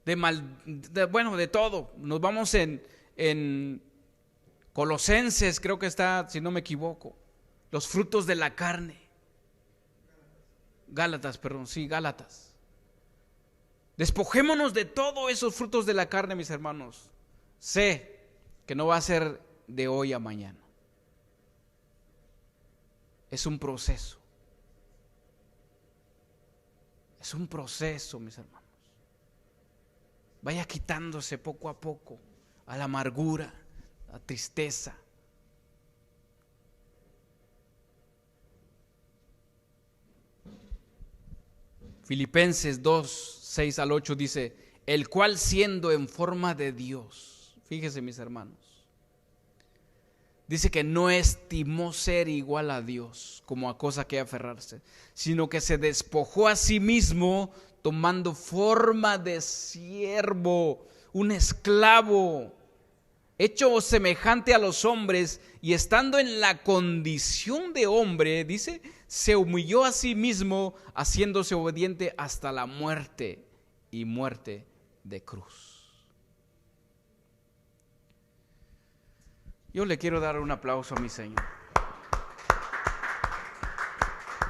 de todo. Nos vamos en Colosenses, creo que está, si no me equivoco, los frutos de la carne. Gálatas. Despojémonos de todos esos frutos de la carne, mis hermanos. Sé que no va a ser de hoy a mañana. Es un proceso. Es un proceso, mis hermanos. Vaya quitándose poco a poco a la amargura, la tristeza. Filipenses 2, 6 al 8 dice, el cual siendo en forma de Dios, fíjese, mis hermanos, dice que no estimó ser igual a Dios como a cosa que aferrarse, sino que se despojó a sí mismo tomando forma de siervo, un esclavo, hecho semejante a los hombres, y estando en la condición de hombre, dice, se humilló a sí mismo, haciéndose obediente hasta la muerte, y muerte de cruz. Yo le quiero dar un aplauso a mi Señor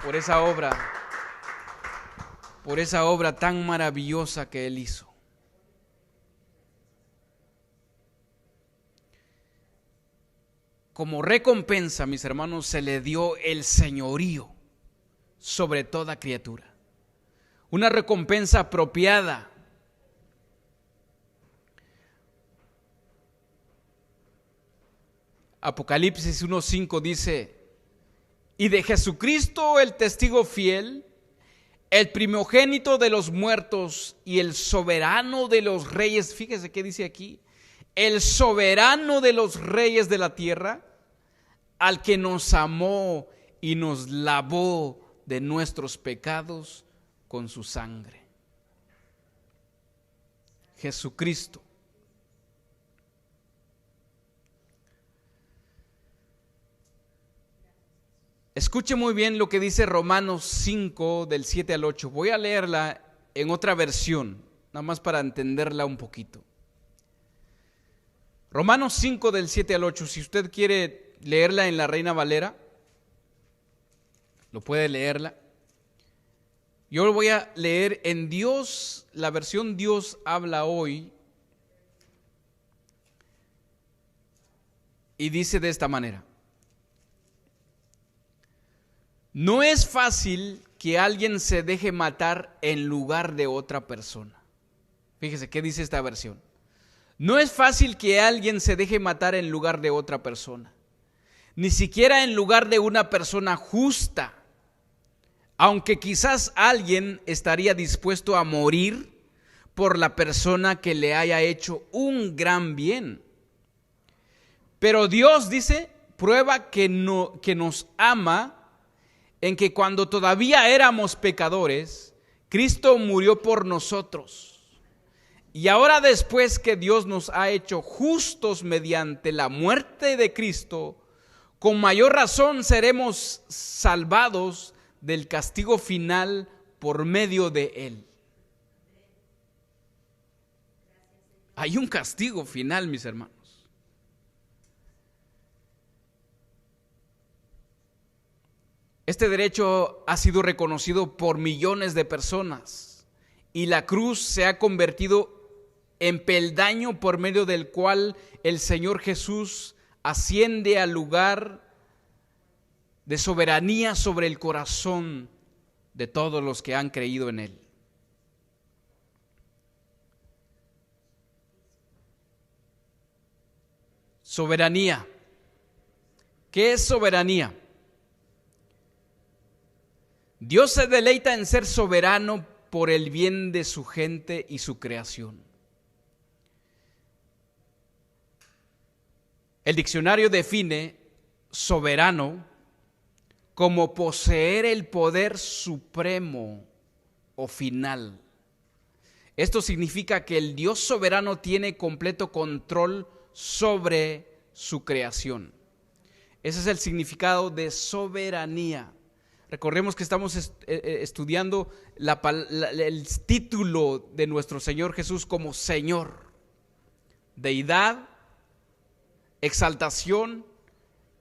por esa obra tan maravillosa que Él hizo. Como recompensa, mis hermanos, se le dio el señorío sobre toda criatura. Una recompensa apropiada. Apocalipsis 1:5 dice, y de Jesucristo el testigo fiel, el primogénito de los muertos y el soberano de los reyes. Fíjese qué dice aquí. El soberano de los reyes de la tierra, al que nos amó y nos lavó de nuestros pecados con su sangre. Jesucristo. Escuche muy bien lo que dice Romanos 5 del 7 al 8. Voy a leerla en otra versión, nada más para entenderla un poquito. Romanos 5 del 7 al 8, si usted quiere leerla en la Reina Valera, lo puede leerla. Yo lo voy a leer en Dios, la versión Dios habla hoy, y dice de esta manera: no es fácil que alguien se deje matar en lugar de otra persona. Fíjese qué dice esta versión. No es fácil que alguien se deje matar en lugar de otra persona, ni siquiera en lugar de una persona justa, aunque quizás alguien estaría dispuesto a morir por la persona que le haya hecho un gran bien. Pero Dios, dice, prueba que nos ama en que cuando todavía éramos pecadores, Cristo murió por nosotros. Y ahora, después que Dios nos ha hecho justos mediante la muerte de Cristo, con mayor razón seremos salvados del castigo final por medio de Él. Hay un castigo final, mis hermanos. Este derecho ha sido reconocido por millones de personas y la cruz se ha convertido en peldaño por medio del cual el Señor Jesús asciende al lugar de soberanía sobre el corazón de todos los que han creído en Él. Soberanía. ¿Qué es soberanía? Dios se deleita en ser soberano por el bien de su gente y su creación. El diccionario define soberano como poseer el poder supremo o final. Esto significa que el Dios soberano tiene completo control sobre su creación. Ese es el significado de soberanía. Recordemos que estamos estudiando el título de nuestro Señor Jesús como Señor, deidad, exaltación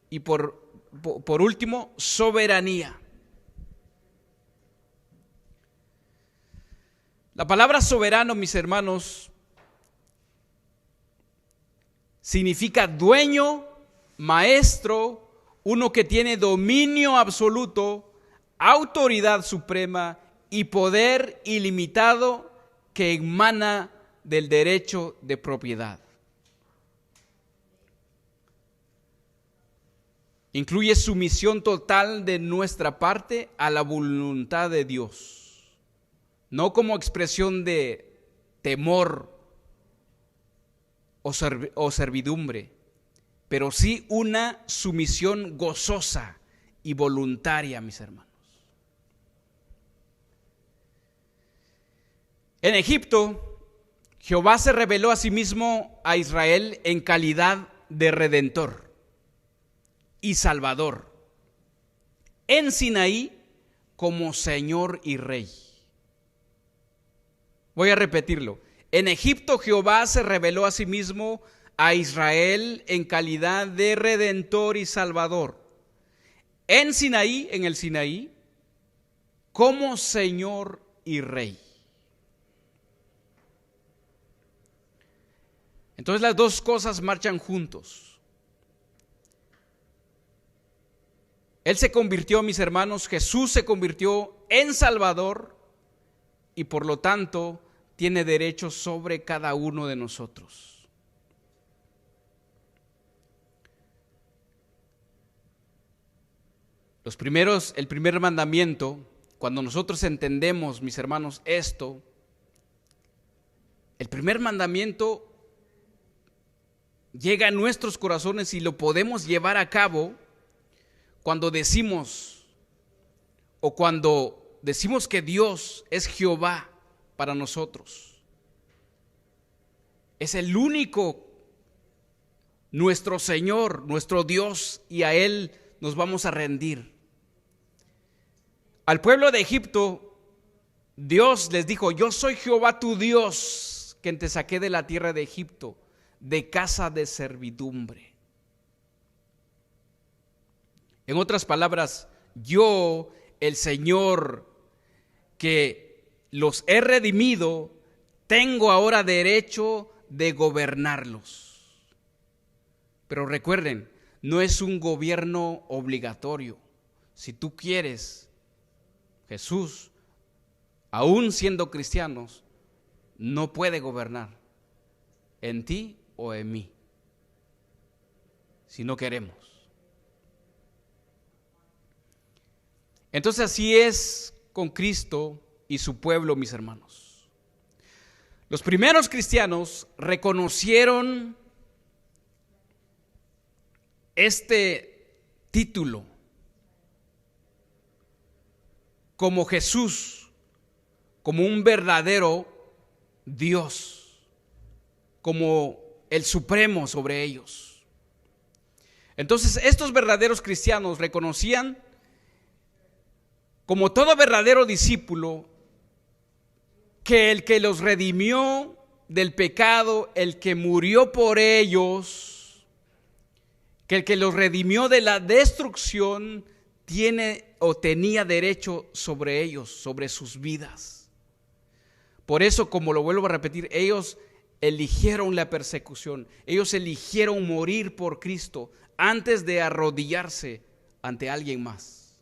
y por último, soberanía. La palabra soberano, mis hermanos, significa dueño, maestro, uno que tiene dominio absoluto, autoridad suprema y poder ilimitado que emana del derecho de propiedad. Incluye sumisión total de nuestra parte a la voluntad de Dios, no como expresión de temor o servidumbre, pero sí una sumisión gozosa y voluntaria, mis hermanos. En Egipto, Jehová se reveló a sí mismo a Israel en calidad de redentor y salvador. En Sinaí, como Señor y Rey. Voy a repetirlo. En Egipto, Jehová se reveló a sí mismo a Israel en calidad de redentor y salvador. En Sinaí, en el Sinaí, como Señor y Rey. Entonces las dos cosas marchan juntos. Él se convirtió, mis hermanos, Jesús se convirtió en Salvador y por lo tanto tiene derecho sobre cada uno de nosotros. El primer mandamiento, cuando nosotros entendemos, mis hermanos, esto, el primer mandamiento llega a nuestros corazones y lo podemos llevar a cabo cuando decimos que Dios es Jehová para nosotros. Es el único, nuestro Señor, nuestro Dios, y a Él nos vamos a rendir. Al pueblo de Egipto, Dios les dijo: yo soy Jehová tu Dios, quien te saqué de la tierra de Egipto, de casa de servidumbre. En otras palabras, yo, el Señor, que los he redimido, tengo ahora derecho de gobernarlos. Pero recuerden, no es un gobierno obligatorio. Si tú quieres, Jesús, aún siendo cristianos, no puede gobernar en ti o en mí, si no queremos. Entonces así es con Cristo y su pueblo, mis hermanos. Los primeros cristianos reconocieron este título como Jesús, como un verdadero Dios, como el supremo sobre ellos. Entonces, estos verdaderos cristianos reconocían, como todo verdadero discípulo, que el que los redimió del pecado, el que murió por ellos, que el que los redimió de la destrucción, tiene o tenía derecho sobre ellos, sobre sus vidas. Por eso, como lo vuelvo a repetir, ellos eligieron la persecución, ellos eligieron morir por Cristo antes de arrodillarse ante alguien más.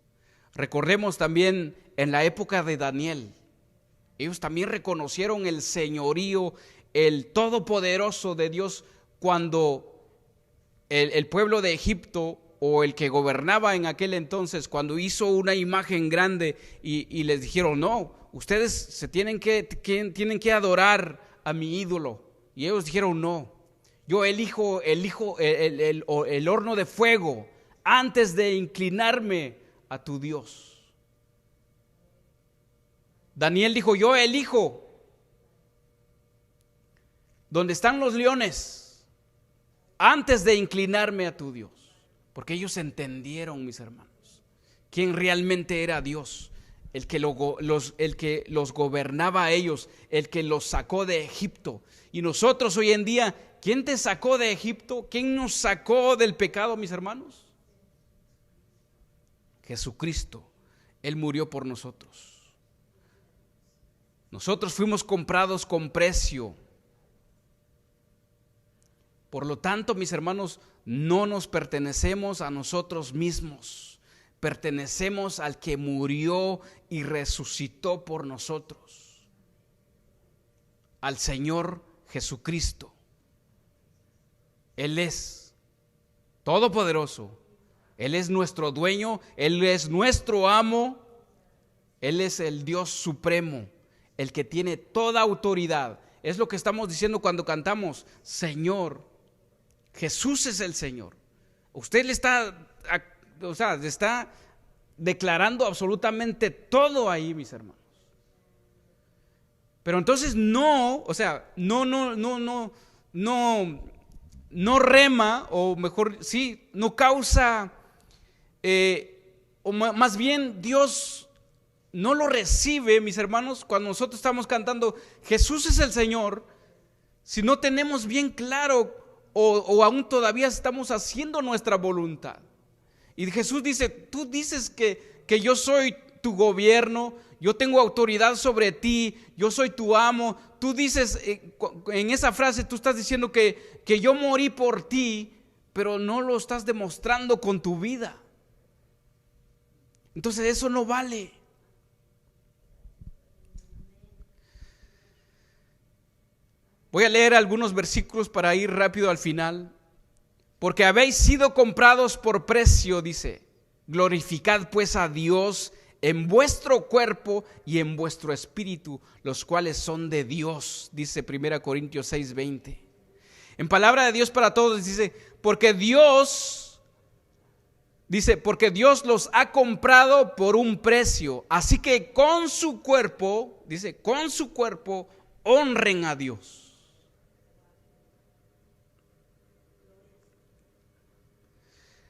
Recordemos también en la época de Daniel, ellos también reconocieron el señorío, el todopoderoso de Dios, cuando el pueblo de Egipto, o el que gobernaba en aquel entonces, cuando hizo una imagen grande y les dijeron: no, ustedes se tienen que adorar a mi ídolo. Y ellos dijeron: no, yo elijo el horno de fuego antes de inclinarme a tu Dios. Daniel dijo: yo elijo donde están los leones antes de inclinarme a tu Dios. Porque ellos entendieron, mis hermanos, quién realmente era Dios, el que los gobernaba a ellos, el que los sacó de Egipto. Y nosotros hoy en día, ¿quién te sacó de Egipto? ¿Quién nos sacó del pecado, mis hermanos? Jesucristo. Él murió por nosotros. Nosotros fuimos comprados con precio. Por lo tanto, mis hermanos, no nos pertenecemos a nosotros mismos. Pertenecemos al que murió y resucitó por nosotros, al Señor Jesucristo. Él es todopoderoso, Él es nuestro dueño, Él es nuestro amo, Él es el Dios supremo, el que tiene toda autoridad. Es lo que estamos diciendo cuando cantamos: Señor, Jesús es el Señor. Usted le está declarando absolutamente todo ahí, mis hermanos. Pero entonces no rema, o mejor, sí, no causa, o más bien Dios no lo recibe, mis hermanos, cuando nosotros estamos cantando Jesús es el Señor, si no tenemos bien claro o aún todavía estamos haciendo nuestra voluntad. Y Jesús dice: tú dices que yo soy tu gobierno, yo tengo autoridad sobre ti, yo soy tu amo. Tú dices, en esa frase tú estás diciendo que yo morí por ti, pero no lo estás demostrando con tu vida. Entonces eso no vale. Voy a leer algunos versículos para ir rápido al final. Porque habéis sido comprados por precio, dice: glorificad pues a Dios en vuestro cuerpo y en vuestro espíritu, los cuales son de Dios, dice 1 Corintios 6:20. En palabra de Dios para todos dice: porque Dios los ha comprado por un precio, así que con su cuerpo, dice, con su cuerpo honren a Dios.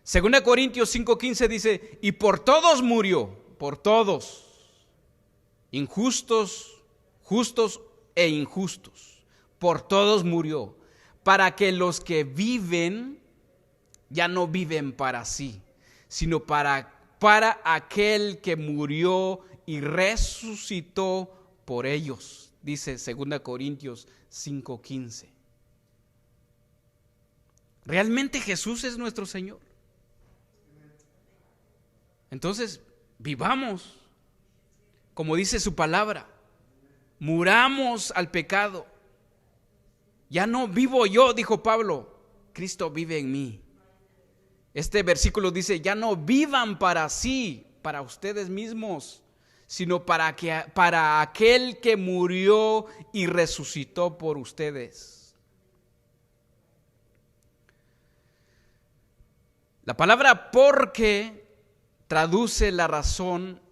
Segunda Corintios 5:15 dice: y por todos murió, por todos, injustos, justos e injustos, por todos murió, para que los que viven ya no viven para sí, sino para aquel que murió y resucitó por ellos, dice Segunda Corintios 5:15. ¿Realmente Jesús es nuestro Señor? Entonces, vivamos como dice su palabra, muramos al pecado. Ya no vivo yo, dijo Pablo, Cristo vive en mí. Este versículo dice: ya no vivan para sí, para ustedes mismos, sino para aquel que murió y resucitó por ustedes. La palabra porque traduce la razón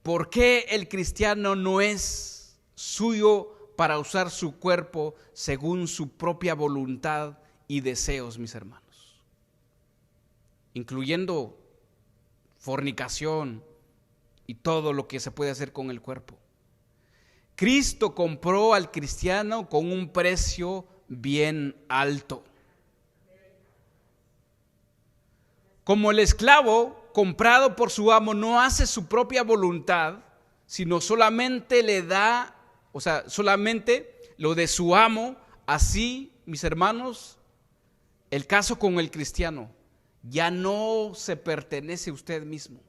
por qué el cristiano no es suyo para usar su cuerpo según su propia voluntad y deseos, mis hermanos, incluyendo fornicación y todo lo que se puede hacer con el cuerpo. Cristo compró al cristiano con un precio bien alto. Como el esclavo comprado por su amo no hace su propia voluntad, sino solamente le da, solamente lo de su amo, así, mis hermanos, el caso con el cristiano, ya no se pertenece a usted mismo,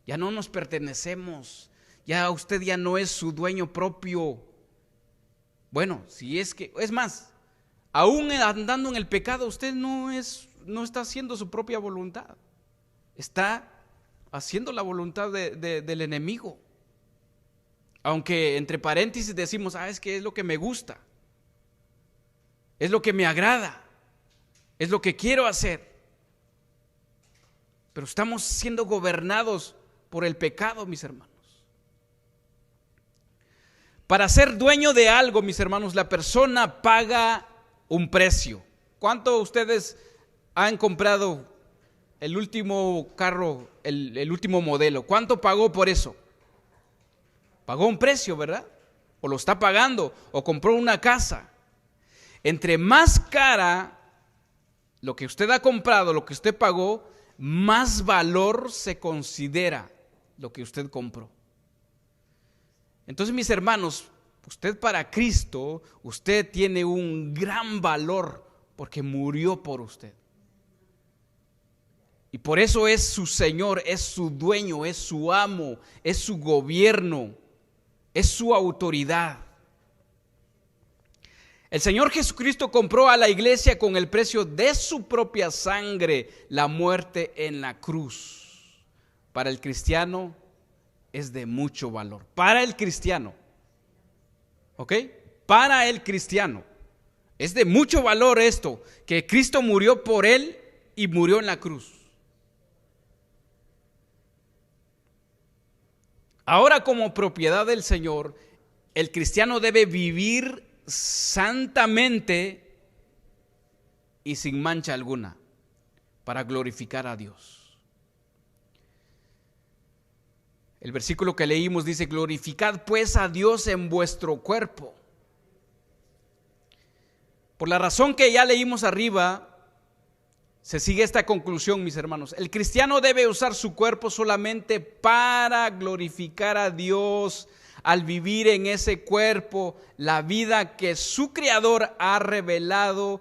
ya no nos pertenecemos, ya usted ya no es su dueño propio. Bueno, si es que, es más, aún andando en el pecado, usted no está haciendo su propia voluntad, está haciendo la voluntad del enemigo. Aunque entre paréntesis decimos, es que es lo que me gusta, es lo que me agrada, es lo que quiero hacer. Pero estamos siendo gobernados por el pecado, mis hermanos. Para ser dueño de algo, mis hermanos, la persona paga un precio. ¿Cuánto ustedes han comprado el último carro, el último modelo? ¿Cuánto pagó por eso? Pagó un precio, ¿verdad? O lo está pagando, o compró una casa. Entre más cara lo que usted ha comprado, lo que usted pagó, más valor se considera lo que usted compró. Entonces, mis hermanos, usted para Cristo, usted tiene un gran valor porque murió por usted. Y por eso es su Señor, es su dueño, es su amo, es su gobierno, es su autoridad. El Señor Jesucristo compró a la iglesia con el precio de su propia sangre, la muerte en la cruz. Para el cristiano es de mucho valor. Para el cristiano, ¿ok? Para el cristiano es de mucho valor esto, que Cristo murió por él y murió en la cruz. Ahora, como propiedad del Señor, el cristiano debe vivir santamente y sin mancha alguna para glorificar a Dios. El versículo que leímos dice: glorificad pues a Dios en vuestro cuerpo. Por la razón que ya leímos arriba, se sigue esta conclusión, mis hermanos. El cristiano debe usar su cuerpo solamente para glorificar a Dios, al vivir en ese cuerpo la vida que su Creador ha revelado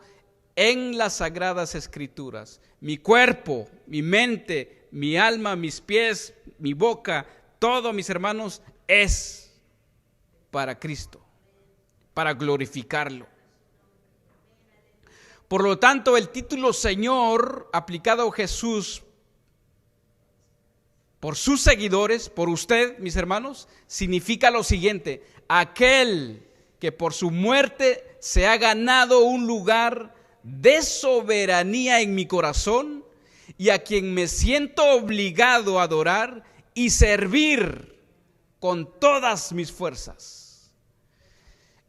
en las Sagradas Escrituras. Mi cuerpo, mi mente, mi alma, mis pies, mi boca, todo, mis hermanos, es para Cristo, para glorificarlo. Por lo tanto, el título Señor aplicado a Jesús por sus seguidores, por usted, mis hermanos, significa lo siguiente: aquel que por su muerte se ha ganado un lugar de soberanía en mi corazón y a quien me siento obligado a adorar y servir con todas mis fuerzas.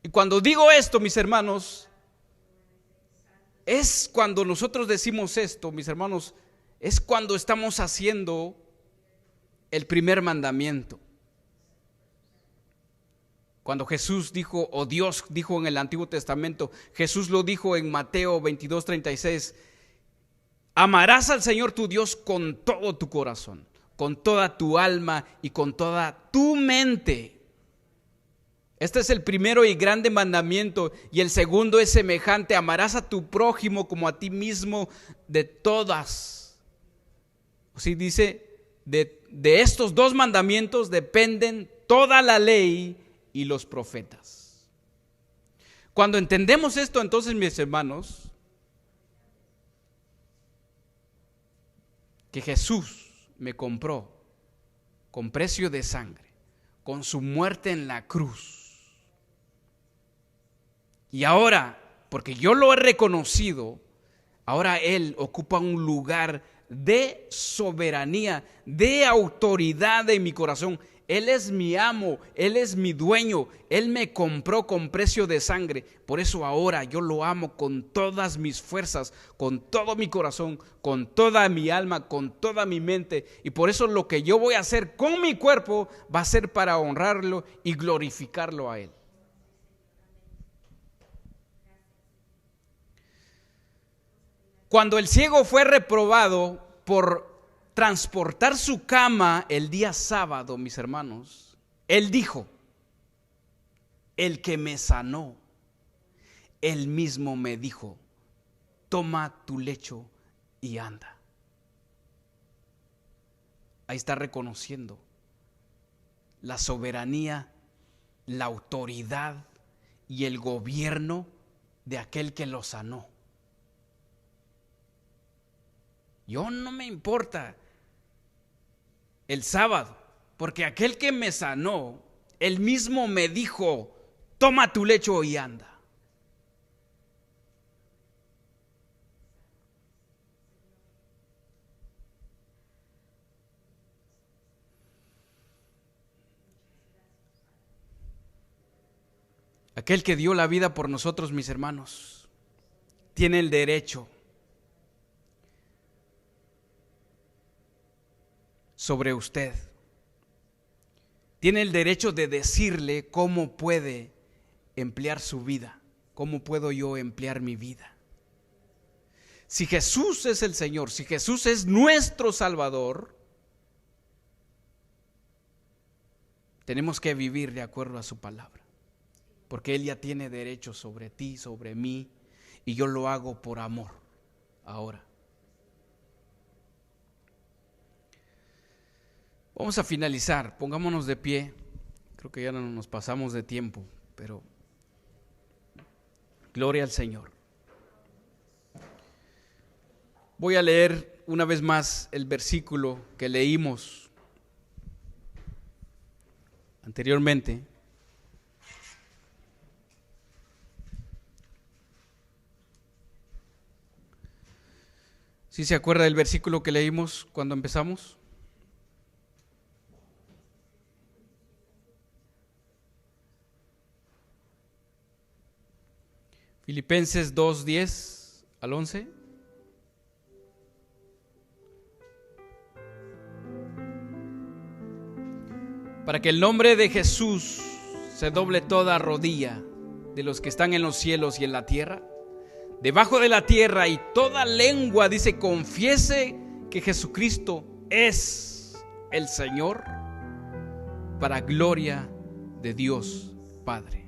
Y cuando digo esto, mis hermanos, es cuando nosotros decimos esto, mis hermanos, es cuando estamos haciendo el primer mandamiento. Cuando Jesús dijo, o Dios dijo en el Antiguo Testamento, Jesús lo dijo en Mateo 22:36, amarás al Señor tu Dios con todo tu corazón, con toda tu alma y con toda tu mente. Este es el primero y grande mandamiento, y el segundo es semejante: amarás a tu prójimo como a ti mismo. De todas, así dice, de estos dos mandamientos dependen toda la ley y los profetas. Cuando entendemos esto, entonces, mis hermanos, que Jesús me compró con precio de sangre, con su muerte en la cruz. Y ahora, porque yo lo he reconocido, ahora Él ocupa un lugar de soberanía, de autoridad en mi corazón. Él es mi amo, Él es mi dueño, Él me compró con precio de sangre. Por eso ahora yo lo amo con todas mis fuerzas, con todo mi corazón, con toda mi alma, con toda mi mente. Y por eso lo que yo voy a hacer con mi cuerpo va a ser para honrarlo y glorificarlo a Él. Cuando el ciego fue reprobado por transportar su cama el día sábado, mis hermanos, él dijo: el que me sanó, él mismo me dijo: toma tu lecho y anda. Ahí está reconociendo la soberanía, la autoridad y el gobierno de aquel que lo sanó. Yo no me importa el sábado, porque aquel que me sanó, él mismo me dijo: toma tu lecho y anda. Aquel que dio la vida por nosotros, mis hermanos, tiene el derecho sobre usted. Tiene el derecho de decirle cómo puede emplear su vida, cómo puedo yo emplear mi vida. Si Jesús es el Señor, si Jesús es nuestro Salvador, tenemos que vivir de acuerdo a su palabra, porque Él ya tiene derecho sobre ti, sobre mí, y yo lo hago por amor ahora. Vamos a finalizar, pongámonos de pie. Creo que ya no nos pasamos de tiempo, pero gloria al Señor. Voy a leer una vez más el versículo que leímos anteriormente. ¿Sí se acuerda del versículo que leímos cuando empezamos? Filipenses 2:10 al 11. Para que el nombre de Jesús se doble toda rodilla de los que están en los cielos y en la tierra, debajo de la tierra, y toda lengua, dice, confiese que Jesucristo es el Señor, para gloria de Dios Padre.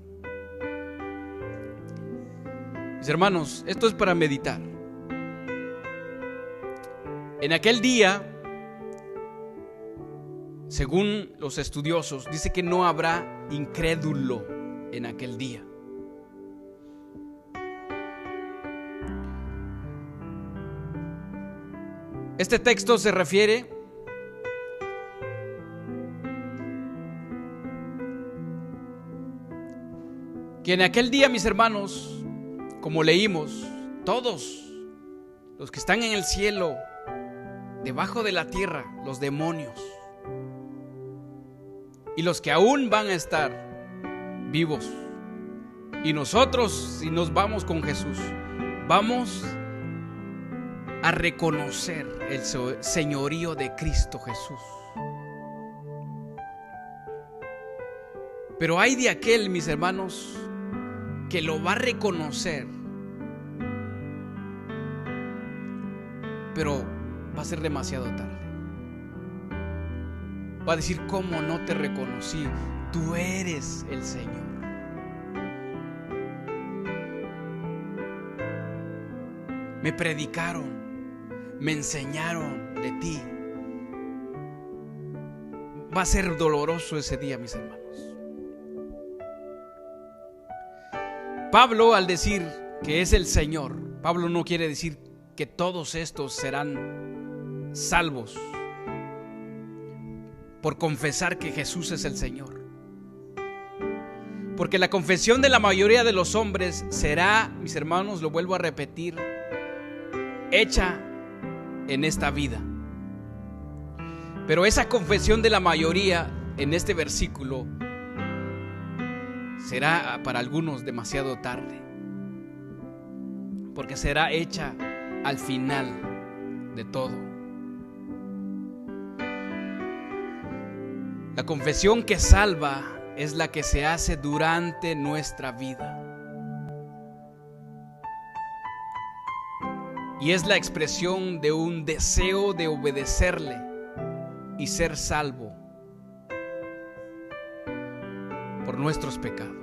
Mis hermanos, esto es para meditar. En aquel día, según los estudiosos, dice que no habrá incrédulo en aquel día. Este texto se refiere que en aquel día, mis hermanos, como leímos, todos los que están en el cielo, debajo de la tierra, los demonios, y los que aún van a estar vivos, y nosotros, si nos vamos con Jesús, vamos a reconocer el señorío de Cristo Jesús. Pero hay de aquel, mis hermanos, que lo va a reconocer, pero va a ser demasiado tarde. Va a decir: ¿cómo no te reconocí? Tú eres el Señor. Me predicaron, me enseñaron de ti. Va a ser doloroso ese día, mis hermanos. Pablo, al decir que es el Señor, Pablo no quiere decir que todos estos serán salvos por confesar que Jesús es el Señor. Porque la confesión de la mayoría de los hombres será, mis hermanos, lo vuelvo a repetir, hecha en esta vida. Pero esa confesión de la mayoría en este versículo será para algunos demasiado tarde, porque será hecha al final de todo. La confesión que salva es la que se hace durante nuestra vida. Y es la expresión de un deseo de obedecerle y ser salvo por nuestros pecados.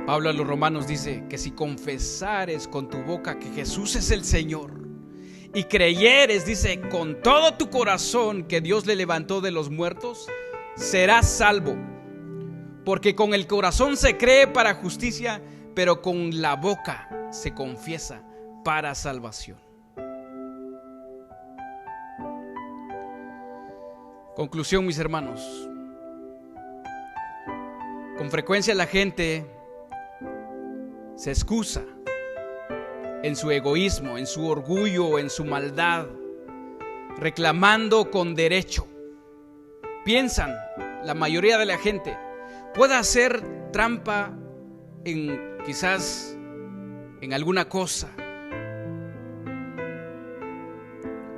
Pablo a los Romanos dice que si confesares con tu boca que Jesús es el Señor y creyeres, dice, con todo tu corazón que Dios le levantó de los muertos, serás salvo. Porque con el corazón se cree para justicia, pero con la boca se confiesa para salvación. Conclusión, mis hermanos. Con frecuencia la gente se excusa en su egoísmo, en su orgullo, en su maldad, reclamando con derecho. Piensan, la mayoría de la gente, puede hacer trampa quizás en alguna cosa.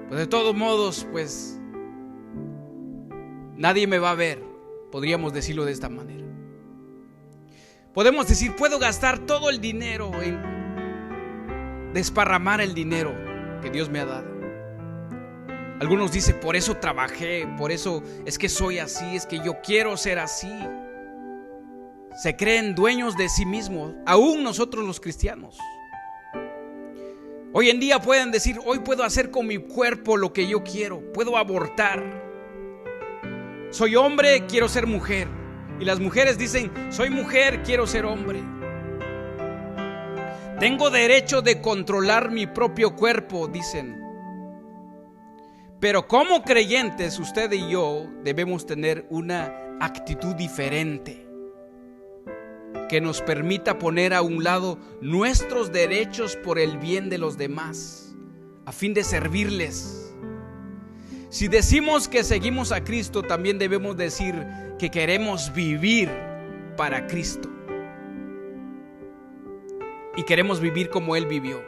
Pues de todos modos, pues nadie me va a ver, podríamos decirlo de esta manera. Podemos decir, puedo gastar todo el dinero en desparramar el dinero que Dios me ha dado. Algunos dicen, por eso trabajé, por eso es que soy así, es que yo quiero ser así. Se creen dueños de sí mismos, aún nosotros los cristianos. Hoy en día pueden decir, hoy puedo hacer con mi cuerpo lo que yo quiero, puedo abortar. Soy hombre, quiero ser mujer. Y las mujeres dicen, soy mujer, quiero ser hombre. Tengo derecho de controlar mi propio cuerpo, dicen. Pero como creyentes, usted y yo debemos tener una actitud diferente que nos permita poner a un lado nuestros derechos por el bien de los demás, a fin de servirles. Si decimos que seguimos a Cristo, también debemos decir que queremos vivir para Cristo. Y queremos vivir como Él vivió.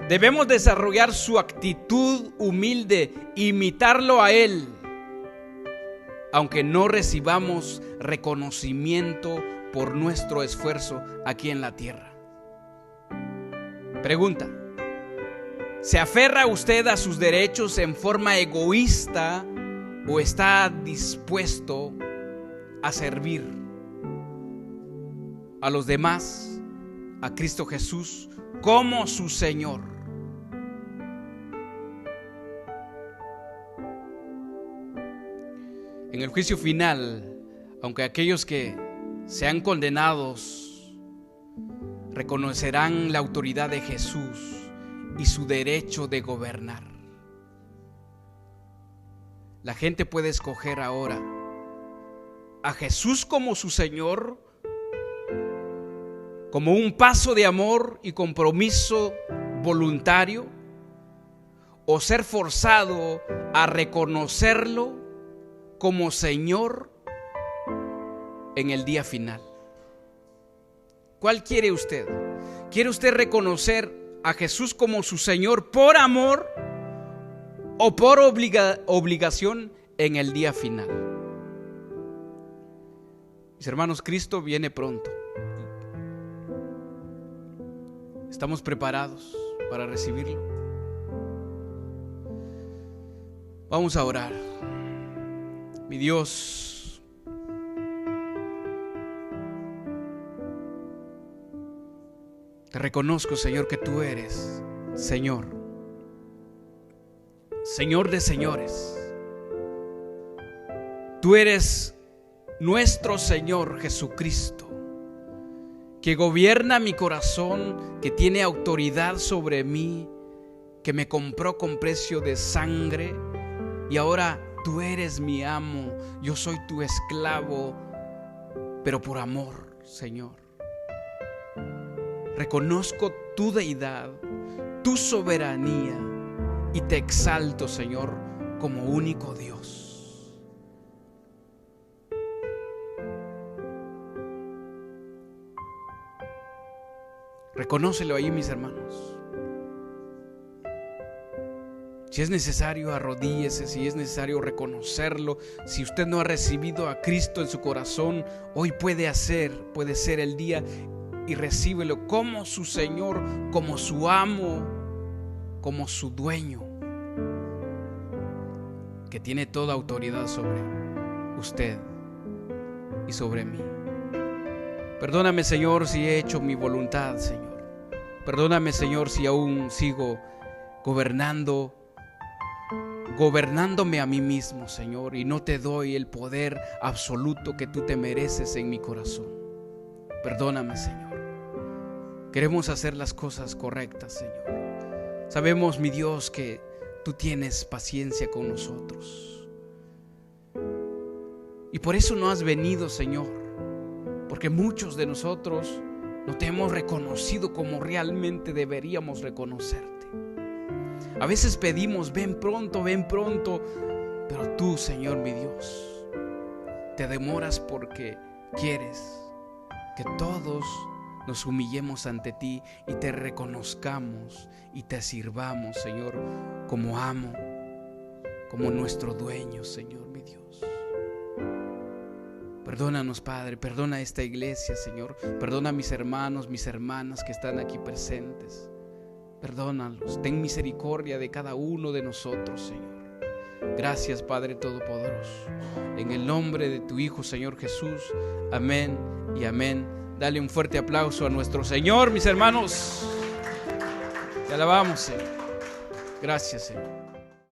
Debemos desarrollar su actitud humilde, imitarlo a Él, aunque no recibamos reconocimiento por nuestro esfuerzo aquí en la tierra. Pregunta: ¿se aferra usted a sus derechos en forma egoísta o está dispuesto a servir a los demás, a Cristo Jesús como su Señor? En el juicio final, aunque aquellos que sean condenados reconocerán la autoridad de Jesús y su derecho de gobernar, la gente puede escoger ahora a Jesús como su Señor, como un paso de amor y compromiso voluntario, o ser forzado a reconocerlo como Señor en el día final. ¿Cuál quiere usted? ¿Quiere usted reconocer a Jesús como su Señor por amor o por obligación en el día final? Mis hermanos, Cristo viene pronto. ¿Estamos preparados para recibirlo? Vamos a orar. Mi Dios, te reconozco, Señor, que tú eres Señor, Señor de señores. Tú eres nuestro Señor Jesucristo, que gobierna mi corazón, que tiene autoridad sobre mí, que me compró con precio de sangre y ahora tú eres mi amo, yo soy tu esclavo, pero por amor, Señor. Reconozco tu deidad, tu soberanía, y te exalto, Señor, como único Dios. Reconócelo ahí, mis hermanos. Si es necesario, arrodíllese. Si es necesario, reconocerlo. Si usted no ha recibido a Cristo en su corazón, hoy puede ser el día, y recíbelo como su Señor, como su amo, como su dueño, que tiene toda autoridad sobre usted y sobre mí. Perdóname, Señor, si he hecho mi voluntad, Señor. Perdóname, Señor, si aún sigo gobernándome a mí mismo, Señor, y no te doy el poder absoluto que tú te mereces en mi corazón. Perdóname, Señor. Queremos hacer las cosas correctas, Señor. Sabemos, mi Dios, que tú tienes paciencia con nosotros. Y por eso no has venido, Señor, porque muchos de nosotros no te hemos reconocido como realmente deberíamos reconocerte. A veces pedimos, ven pronto, pero tú, Señor, mi Dios, te demoras porque quieres que todos nos humillemos ante ti y te reconozcamos y te sirvamos, Señor, como amo, como nuestro dueño, Señor, mi Dios. Perdónanos, Padre, perdona a esta iglesia, Señor. Perdona a mis hermanos, mis hermanas que están aquí presentes. Perdónalos, ten misericordia de cada uno de nosotros, Señor. Gracias, Padre Todopoderoso. En el nombre de tu Hijo, Señor Jesús. Amén y amén. Dale un fuerte aplauso a nuestro Señor, mis hermanos. Te alabamos, Señor. Gracias, Señor.